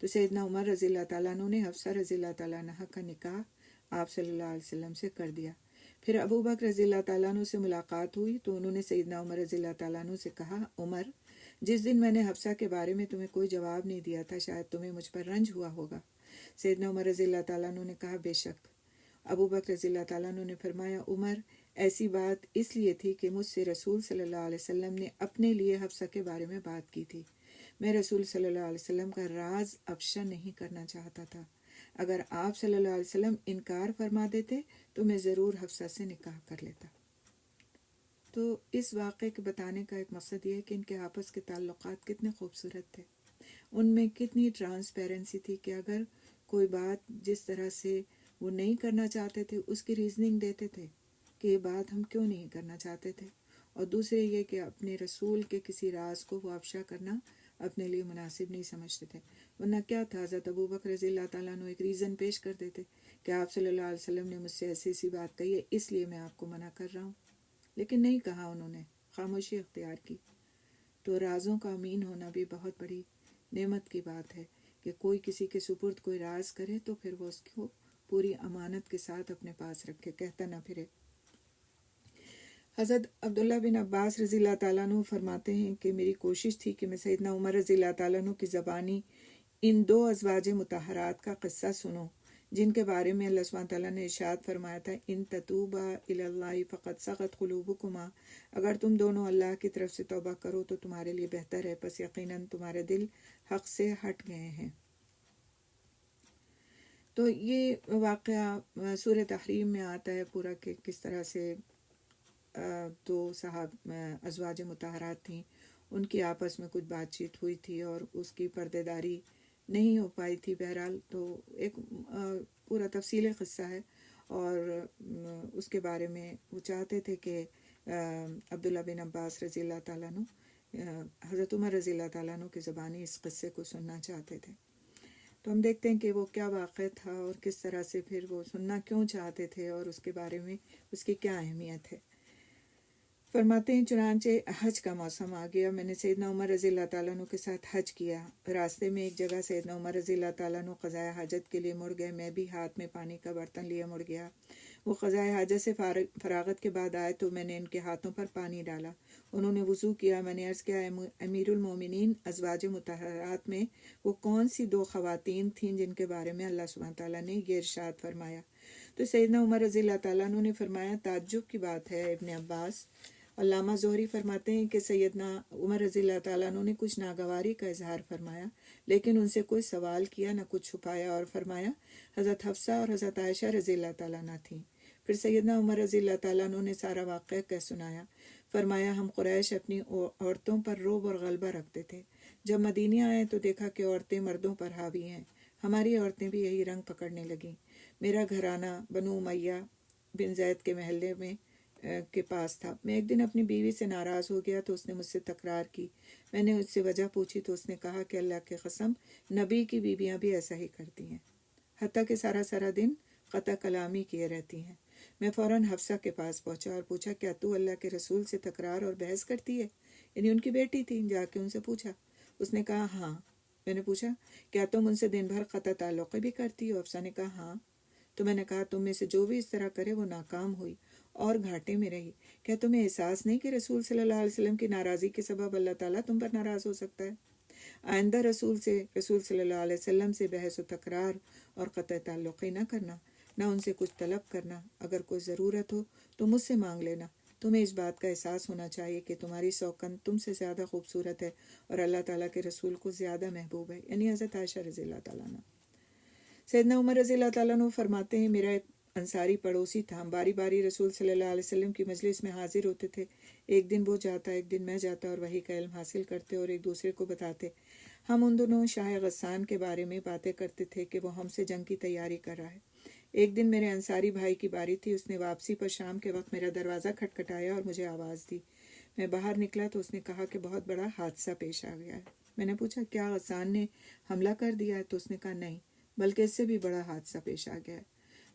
تو سیدنا عمر رضی اللہ تعالیٰ عنہ نے حفصہ رضی اللہ تعالیٰ عنہ کا نکاح آپ صلی اللہ علیہ وسلم سے کر دیا۔ پھر ابو بکر رضی اللہ تعالیٰ عنہ سے ملاقات ہوئی تو انہوں نے سیدنا عمر رضی اللہ تعالیٰ عنہ سے کہا، عمر، جس دن میں نے حفصہ کے بارے میں تمہیں کوئی جواب نہیں دیا تھا شاید تمہیں مجھ پر رنج ہوا ہوگا۔ سیدنا عمر رضی اللہ تعالیٰ عنہ نے کہا، بے شک۔ ابو بکر رضی اللہ تعالیٰ عنہ نے فرمایا، عمر، ایسی بات اس لیے تھی کہ مجھ سے رسول صلی اللہ علیہ وسلم نے اپنے لیے حفصہ کے بارے میں بات کی تھی۔ میں رسول صلی اللہ علیہ وسلم کا راز افشا نہیں کرنا چاہتا تھا۔ اگر آپ صلی اللہ علیہ وسلم انکار فرما دیتے تو میں ضرور حفصہ سے نکاح کر لیتا۔ تو اس واقعے کے بتانے کا ایک مقصد یہ ہے کہ ان کے آپس کے تعلقات کتنے خوبصورت تھے، ان میں کتنی ٹرانسپیرنسی تھی کہ اگر کوئی بات جس طرح سے وہ نہیں کرنا چاہتے تھے اس کی ریزننگ دیتے تھے کہ یہ بات ہم کیوں نہیں کرنا چاہتے تھے، اور دوسرے یہ کہ اپنے رسول کے کسی راز کو وہ افشا کرنا اپنے لیے مناسب نہیں سمجھتے تھے۔ ورنہ کیا تھا، حضرت ابو بکر رضی اللہ تعالیٰ عنہ ایک ریزن پیش کر دیتے کہ آپ صلی اللہ علیہ وسلم نے مجھ سے ایسی ایسی بات کہی ہے، اس لیے میں آپ کو منع کر رہا ہوں، لیکن نہیں کہا، انہوں نے خاموشی اختیار کی۔ تو رازوں کا امین ہونا بھی بہت بڑی نعمت کی بات ہے کہ کوئی کسی کے سپرد کوئی راز کرے تو پھر وہ اس کو پوری امانت کے ساتھ اپنے پاس رکھے، کہتا نہ پھرے۔ حضرت عبداللہ بن عباس رضی اللہ تعالیٰ عنہ فرماتے ہیں کہ میری کوشش تھی کہ میں سیدنا عمر رضی اللہ تعالیٰ عنہ کی زبانی ان 2 ازواج مطہرات کا قصہ سنوں جن کے بارے میں اللہ سبحانہ تعالیٰ نے ارشاد فرمایا تھا، ان تتوبا الی اللہ فقد صغت قلوبکما، اگر تم دونوں اللہ کی طرف سے توبہ کرو تو تمہارے لیے بہتر ہے، پس یقیناً تمہارے دل حق سے ہٹ گئے ہیں۔ تو یہ واقعہ سورہ تحریم میں آتا ہے پورا کہ کس طرح سے 2 ازواج مطہرات تھیں، ان کی آپس میں کچھ بات چیت ہوئی تھی اور اس کی پردے داری نہیں ہو پائی تھی۔ بہرحال تو ایک پورا تفصیل قصہ ہے، اور اس کے بارے میں وہ چاہتے تھے کہ عبداللہ بن عباس رضی اللہ تعالیٰ عنہ حضرت عمر رضی اللہ تعالیٰ عنہ کی زبانی اس قصے کو سننا چاہتے تھے۔ تو ہم دیکھتے ہیں کہ وہ کیا واقعہ تھا اور کس طرح سے پھر وہ سننا کیوں چاہتے تھے اور اس کے بارے میں اس کی کیا اہمیت ہے۔ فرماتے ہیں چنانچہ حج کا موسم آ گیا، میں نے سیدنا عمر رضی اللہ تعالیٰ عنہ کے ساتھ حج کیا۔ راستے میں ایک جگہ سیدنا عمر رضی اللہ تعالیٰ عنہ قضائے حاجت کے لیے مڑ گئے، میں بھی ہاتھ میں پانی کا برتن لیے مڑ گیا۔ وہ قضائے حاجت سے فراغت کے بعد آئے تو میں نے ان کے ہاتھوں پر پانی ڈالا، انہوں نے وضو کیا۔ میں نے عرض کیا، امیر المومنین، ازواج مطہرات میں وہ کون سی 2 خواتین تھیں جن کے بارے میں اللہ سبحانہ تعالیٰ نے یہ ارشاد فرمایا؟ تو سیدنا عمر رضی اللہ تعالیٰ عنہ نے فرمایا، تعجب کی بات ہے ابن عباس۔ علامہ زہری فرماتے ہیں کہ سیدنا عمر رضی اللہ تعالیٰ عنہ نے کچھ ناگواری کا اظہار فرمایا، لیکن ان سے کوئی سوال کیا نہ کچھ چھپایا، اور فرمایا حضرت حفصہ اور حضرت عائشہ رضی اللہ تعالیٰ عنہ تھیں۔ پھر سیدنا عمر رضی اللہ تعالیٰ عنہ نے سارا واقعہ کہہ سنایا۔ فرمایا، ہم قریش اپنی عورتوں پر رعب اور غلبہ رکھتے تھے، جب مدینے آئے تو دیکھا کہ عورتیں مردوں پر حاوی ہیں، ہماری عورتیں بھی یہی رنگ پکڑنے لگیں۔ میرا گھرانہ بنو امیہ بن زید کے محلے میں کے پاس تھا۔ میں ایک دن اپنی بیوی سے ناراض ہو گیا تو اس نے مجھ سے تکرار کی۔ میں نے اس سے وجہ پوچھی تو اس نے کہا کہ اللہ کی قسم، نبی کی بیویاں بھی ایسا ہی کرتی ہیں، حتیٰ کہ سارا دن قطع کلامی کیے رہتی ہیں۔ میں فوراً حفصہ کے پاس پہنچا اور پوچھا، کیا تو اللہ کے رسول سے تکرار اور بحث کرتی ہے؟ یعنی ان کی بیٹی تھی، جا کے ان سے پوچھا۔ اس نے کہا ہاں۔ میں نے پوچھا، کیا تم ان سے دن بھر قطع تعلق بھی کرتی ہو؟ حفصہ نے کہا ہاں۔ تو میں نے کہا، تم میں سے جو بھی اس طرح کرے وہ ناکام ہوئی اور گھاٹے میں رہی۔ کیا تمہیں احساس نہیں کہ رسول صلی اللہ علیہ وسلم کی ناراضی کے سبب اللہ تعالیٰ تم پر ناراض ہو سکتا ہے؟ آئندہ رسول صلی اللہ علیہ وسلم سے بحث و تکرار اور قطع تعلقی نہ کرنا، نہ ان سے کچھ طلب کرنا۔ اگر کوئی ضرورت ہو تو مجھ سے مانگ لینا۔ تمہیں اس بات کا احساس ہونا چاہیے کہ تمہاری سوکن تم سے زیادہ خوبصورت ہے اور اللہ تعالیٰ کے رسول کو زیادہ محبوب ہے، یعنی حضرت عائشہ رضی اللہ تعالیٰ عنہ۔ سیدنا عمر رضی اللہ تعالیٰ عنہ فرماتے ہیں، میرا ایک انصاری پڑوسی تھا، ہم باری باری رسول صلی اللہ علیہ وسلم کی مجلس میں حاضر ہوتے تھے۔ ایک دن وہ جاتا، ایک دن میں جاتا اور وحی کا علم حاصل کرتے اور ایک دوسرے کو بتاتے۔ ہم ان دونوں شاہ غسان کے بارے میں باتیں کرتے تھے کہ وہ ہم سے جنگ کی تیاری کر رہا ہے۔ ایک دن میرے انصاری بھائی کی باری تھی، اس نے واپسی پر شام کے وقت میرا دروازہ کھٹکھٹایا اور مجھے آواز دی۔ میں باہر نکلا تو اس نے کہا کہ بہت بڑا حادثہ پیش آ گیا ہے۔ میں نے پوچھا کیا غسان نے حملہ کر دیا ہے؟ تو اس نے کہا نہیں، بلکہ اس سے بھی بڑا حادثہ پیش آ گیا ہے،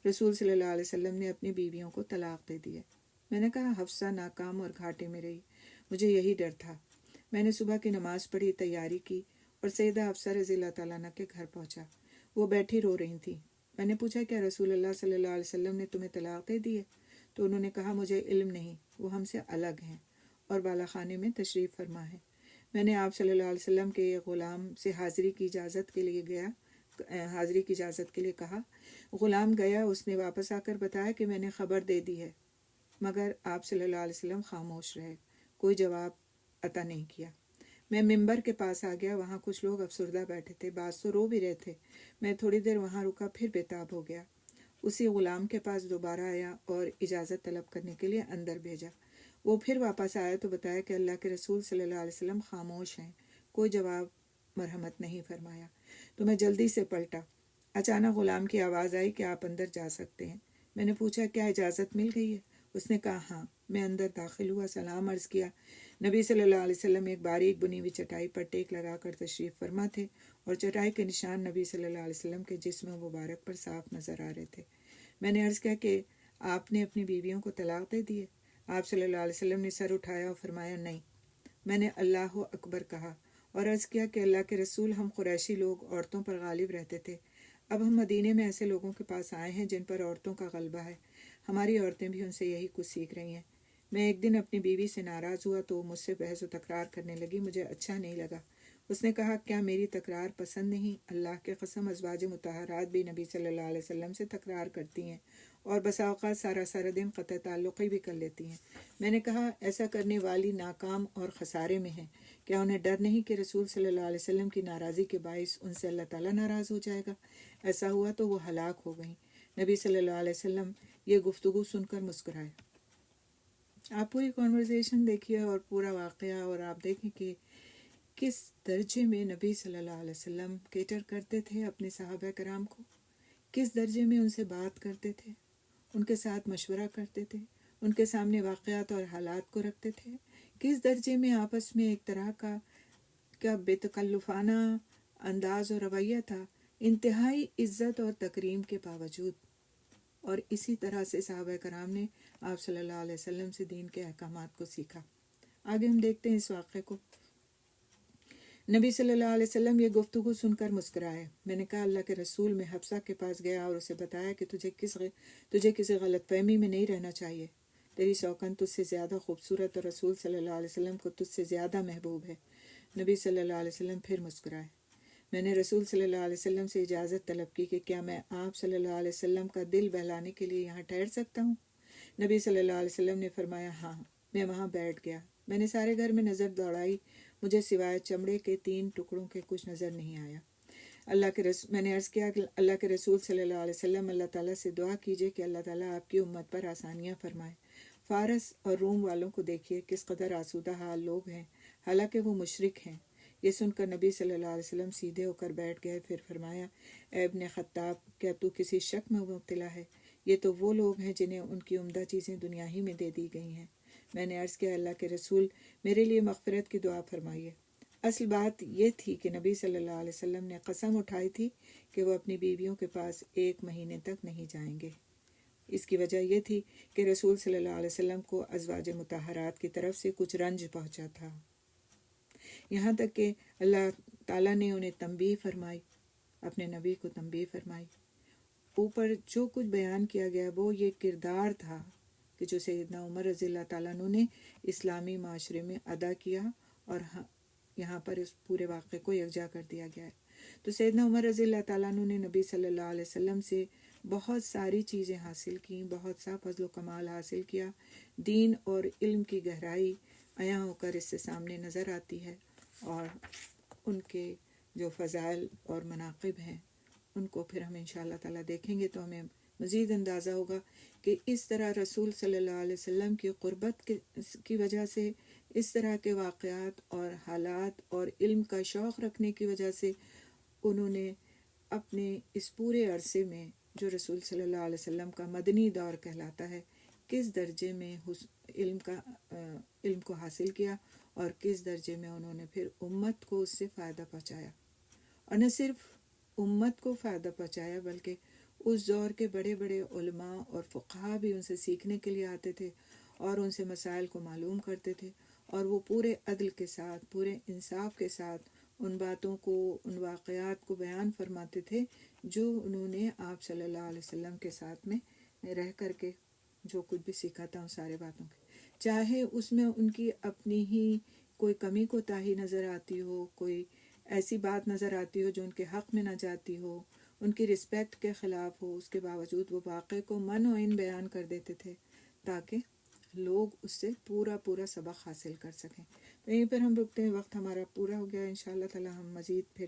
رسول صلی اللہ علیہ وسلم نے اپنی بیویوں کو طلاق دے دی ہے۔ میں نے کہا حفصہ ناکام اور گھاٹے میں رہی، مجھے یہی ڈر تھا۔ میں نے صبح کی نماز پڑھی، تیاری کی اور سیدہ حفصہ رضی اللہ تعالیٰ عنہ کے گھر پہنچا۔ وہ بیٹھی رو رہی تھیں۔ میں نے پوچھا کیا رسول اللہ صلی اللہ علیہ وسلم نے تمہیں طلاق دے دی ہے؟ تو انہوں نے کہا مجھے علم نہیں، وہ ہم سے الگ ہیں اور بالا خانے میں تشریف فرما ہے۔ میں نے آپ صلی اللہ علیہ وسلم کے غلام سے حاضری کی اجازت کے لیے کہا۔ غلام گیا، اس نے واپس آ کر بتایا کہ میں نے خبر دے دی ہے، مگر آپ صلی اللہ علیہ وسلم خاموش رہے، کوئی جواب عطا نہیں کیا۔ میں ممبر کے پاس آ گیا، وہاں کچھ لوگ افسردہ بیٹھے تھے، بعض تو رو بھی رہے تھے۔ میں تھوڑی دیر وہاں رکا، پھر بےتاب ہو گیا۔ اسی غلام کے پاس دوبارہ آیا اور اجازت طلب کرنے کے لیے اندر بھیجا۔ وہ پھر واپس آیا تو بتایا کہ اللہ کے رسول صلی اللہ علیہ وسلم خاموش ہیں، کوئی جواب مرحمت نہیں فرمایا۔ تو میں جلدی سے پلٹا۔ اچانک غلام کی آواز آئی کہ آپ اندر جا سکتے ہیں۔ میں نے پوچھا کیا اجازت مل گئی ہے؟ اس نے کہا ہاں۔ میں اندر داخل ہوا، سلام عرض کیا۔ نبی صلی اللہ علیہ وسلم ایک باریک بنی ہوئی چٹائی پر ٹیک لگا کر تشریف فرما تھے اور چٹائی کے نشان نبی صلی اللہ علیہ وسلم کے جسم مبارک پر صاف نظر آ رہے تھے۔ میں نے عرض کیا کہ آپ نے اپنی بیویوں کو طلاق دے دی ہے؟ آپ صلی اللہ علیہ وسلم نے سر اٹھایا اور فرمایا نہیں۔ میں نے اللہ اکبر کہا اور عرض کیا کہ اللہ کے رسول، ہم قریشی لوگ عورتوں پر غالب رہتے تھے، اب ہم مدینے میں ایسے لوگوں کے پاس آئے ہیں جن پر عورتوں کا غلبہ ہے، ہماری عورتیں بھی ان سے یہی کچھ سیکھ رہی ہیں۔ میں ایک دن اپنی بیوی سے ناراض ہوا تو وہ مجھ سے بحث و تکرار کرنے لگی، مجھے اچھا نہیں لگا۔ اس نے کہا کیا میری تکرار پسند نہیں؟ اللہ کے قسم ازواج مطہرات بھی نبی صلی اللہ علیہ وسلم سے تکرار کرتی ہیں اور بسا اوقات سارا دن قطع تعلقی بھی کر لیتی ہیں۔ میں نے کہا ایسا کرنے والی ناکام اور خسارے میں ہیں، کیا انہیں ڈر نہیں کہ رسول صلی اللہ علیہ وسلم کی ناراضی کے باعث ان سے اللہ تعالیٰ ناراض ہو جائے گا؟ ایسا ہوا تو وہ ہلاک ہو گئیں۔ نبی صلی اللہ علیہ وسلم یہ گفتگو سن کر مسکرائے۔ آپ پوری کنورسیشن دیکھیے اور پورا واقعہ، اور آپ دیکھیں کہ کس درجے میں نبی صلی اللہ علیہ وسلم کیٹر کرتے تھے اپنے صحابہ کرام کو، کس درجے میں ان سے بات کرتے تھے، ان کے ساتھ مشورہ کرتے تھے، ان کے سامنے واقعات اور حالات کو رکھتے تھے، کس درجے میں آپس میں ایک طرح کا بے تکلفانہ انداز اور رویہ تھا، انتہائی عزت اور تکریم کے باوجود۔ اور اسی طرح سے صحابہ کرام نے آپ صلی اللہ علیہ وسلم سے دین کے احکامات کو سیکھا۔ آگے ہم دیکھتے ہیں اس واقعے کو۔ نبی صلی اللہ علیہ وسلم یہ گفتگو سن کر مسکرائے۔ میں نے کہا اللہ کے رسول، میں حفصہ کے پاس گیا اور اسے بتایا کہ تجھے کسی غلط فہمی میں نہیں رہنا چاہیے، تیری سوکن تجھ سے زیادہ خوبصورت اور رسول صلی اللہ علیہ وسلم کو تجھ سے زیادہ محبوب ہے۔ نبی صلی اللہ علیہ وسلم پھر مسکرائے۔ میں نے رسول صلی اللہ علیہ وسلم سے اجازت طلب کی کہ کیا میں آپ صلی اللہ علیہ وسلم کا دل بہلانے کے لیے یہاں ٹھہر سکتا ہوں؟ نبی صلی اللہ علیہ وسلم نے فرمایا ہاں۔ میں وہاں بیٹھ گیا۔ میں نے سارے گھر میں نظر دوڑائی، مجھے سوائے چمڑے کے 3 ٹکڑوں کے کچھ نظر نہیں آیا۔ میں نے عرض کیا کہ اللہ کے رسول صلی اللہ علیہ وسلم، اللہ تعالیٰ سے دعا کیجیے کہ اللہ تعالیٰ آپ کی امت پر آسانیاں فرمائے۔ فارس اور روم والوں کو دیکھیے کس قدر آسودہ حال لوگ ہیں، حالانکہ وہ مشرک ہیں۔ یہ سن کر نبی صلی اللہ علیہ وسلم سیدھے ہو کر بیٹھ گئے، پھر فرمایا اے ابن خطاب، کیا تو کسی شک میں مبتلا ہے؟ یہ تو وہ لوگ ہیں جنہیں ان کی عمدہ چیزیں دنیا ہی میں دے دی گئی ہیں۔ میں نے عرض کیا اللہ کے رسول، میرے لیے مغفرت کی دعا فرمائیے۔ اصل بات یہ تھی کہ نبی صلی اللہ علیہ وسلم نے قسم اٹھائی تھی کہ وہ اپنی بیویوں کے پاس 1 مہینے تک نہیں جائیں گے۔ اس کی وجہ یہ تھی کہ رسول صلی اللہ علیہ وسلم کو ازواج مطہرات کی طرف سے کچھ رنج پہنچا تھا، یہاں تک کہ اللہ تعالیٰ نے انہیں تنبیہ فرمائی، اپنے نبی کو تنبیہ فرمائی۔ اوپر جو کچھ بیان کیا گیا وہ یہ کردار تھا کہ جو سیدنا عمر رضی اللہ تعالیٰ عنہ نے اسلامی معاشرے میں ادا کیا، اور یہاں پر اس پورے واقعے کو یکجا کر دیا گیا ہے۔ تو سیدنا عمر رضی اللہ تعالیٰ عنہ نے نبی صلی اللہ علیہ وسلم سے بہت ساری چیزیں حاصل کیں، بہت سا فضل و کمال حاصل کیا، دین اور علم کی گہرائی عیاں ہو کر اس سے سامنے نظر آتی ہے، اور ان کے جو فضائل اور مناقب ہیں ان کو پھر ہم انشاءاللہ تعالیٰ دیکھیں گے تو ہمیں مزید اندازہ ہوگا کہ اس طرح رسول صلی اللہ علیہ وسلم کی قربت کی وجہ سے، اس طرح کے واقعات اور حالات اور علم کا شوق رکھنے کی وجہ سے انہوں نے اپنے اس پورے عرصے میں جو رسول صلی اللہ علیہ وسلم کا مدنی دور کہلاتا ہے، کس درجے میں علم کو حاصل کیا اور کس درجے میں انہوں نے پھر امت کو اس سے فائدہ پہنچایا، اور نہ صرف امت کو فائدہ پہنچایا بلکہ اس دور کے بڑے بڑے علماء اور فقہا بھی ان سے سیکھنے کے لیے آتے تھے اور ان سے مسائل کو معلوم کرتے تھے، اور وہ پورے عدل کے ساتھ، پورے انصاف کے ساتھ ان باتوں کو، ان واقعات کو بیان فرماتے تھے جو انہوں نے آپ صلی اللہ علیہ وسلم کے ساتھ میں رہ کر کے جو کچھ بھی سیکھا تھا ان سارے باتوں کے، چاہے اس میں ان کی اپنی ہی کوئی کمی کوتاہی نظر آتی ہو، کوئی ایسی بات نظر آتی ہو جو ان کے حق میں نہ جاتی ہو، ان کی رسپیکٹ کے خلاف ہو، اس کے باوجود وہ واقعے کو من و عین بیان کر دیتے تھے تاکہ لوگ اس سے پورا سبق حاصل کر سکیں۔ تو یہیں پر ہم رکتے ہیں، وقت ہمارا پورا ہو گیا، انشاءاللہ تعالی ہم مزید پھر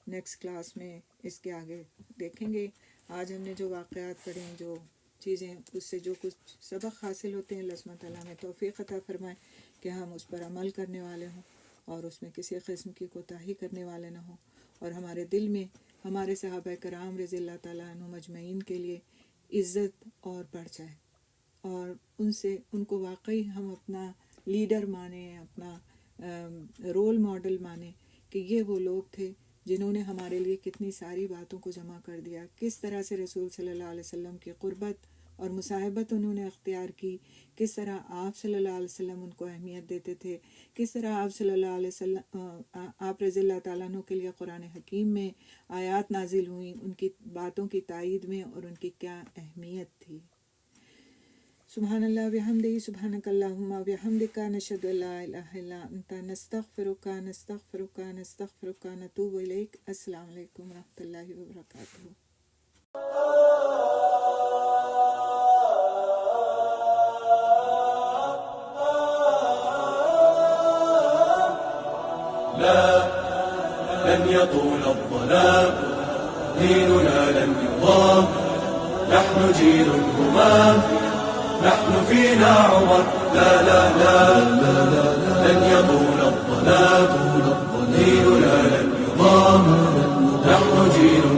نیکسٹ کلاس میں اس کے آگے دیکھیں گے۔ آج ہم نے جو واقعات پڑھے ہیں، جو چیزیں، اس سے جو کچھ سبق حاصل ہوتے ہیں، اللہ سبحانہ تعالیٰ ہمیں توفیق عطا فرمائے کہ ہم اس پر عمل کرنے والے ہوں اور اس میں کسی قسم کی کوتاہی کرنے والے نہ ہوں، اور ہمارے دل میں ہمارے صحابہ کرام رضی اللہ تعالیٰ عنہ مجمعین کے لیے عزت اور بڑھ جائے، اور ان کو واقعی ہم اپنا لیڈر مانیں، اپنا رول ماڈل مانیں کہ یہ وہ لوگ تھے جنہوں نے ہمارے لیے کتنی ساری باتوں کو جمع کر دیا، کس طرح سے رسول صلی اللہ علیہ وسلم کی قربت اور مصاحبت انہوں نے اختیار کی، کس طرح آپ صلی اللہ علیہ وسلم ان کو اہمیت دیتے تھے، کس طرح آپ صلی اللہ علیہ وسلم آپ رضی اللہ تعالیٰ عنہ کے لیے قرآن حکیم میں آیات نازل ہوئیں ان کی باتوں کی تائید میں، اور ان کی کیا اہمیت تھی۔ سبحان اللہ بحمدہ، سبحانک اللہم بحمدک، نشہد ان لا الہ الا انت، نستغفرک نتوب الیک۔ السلام علیکم ورحمۃ اللہ وبرکاتہ۔ لا لن يطول الظلام، ديننا لن يضام، نحن جيل همام، نحن فينا عمر، لا لا لا لن يطول الظلام، ديننا لن يضام، نحن جيل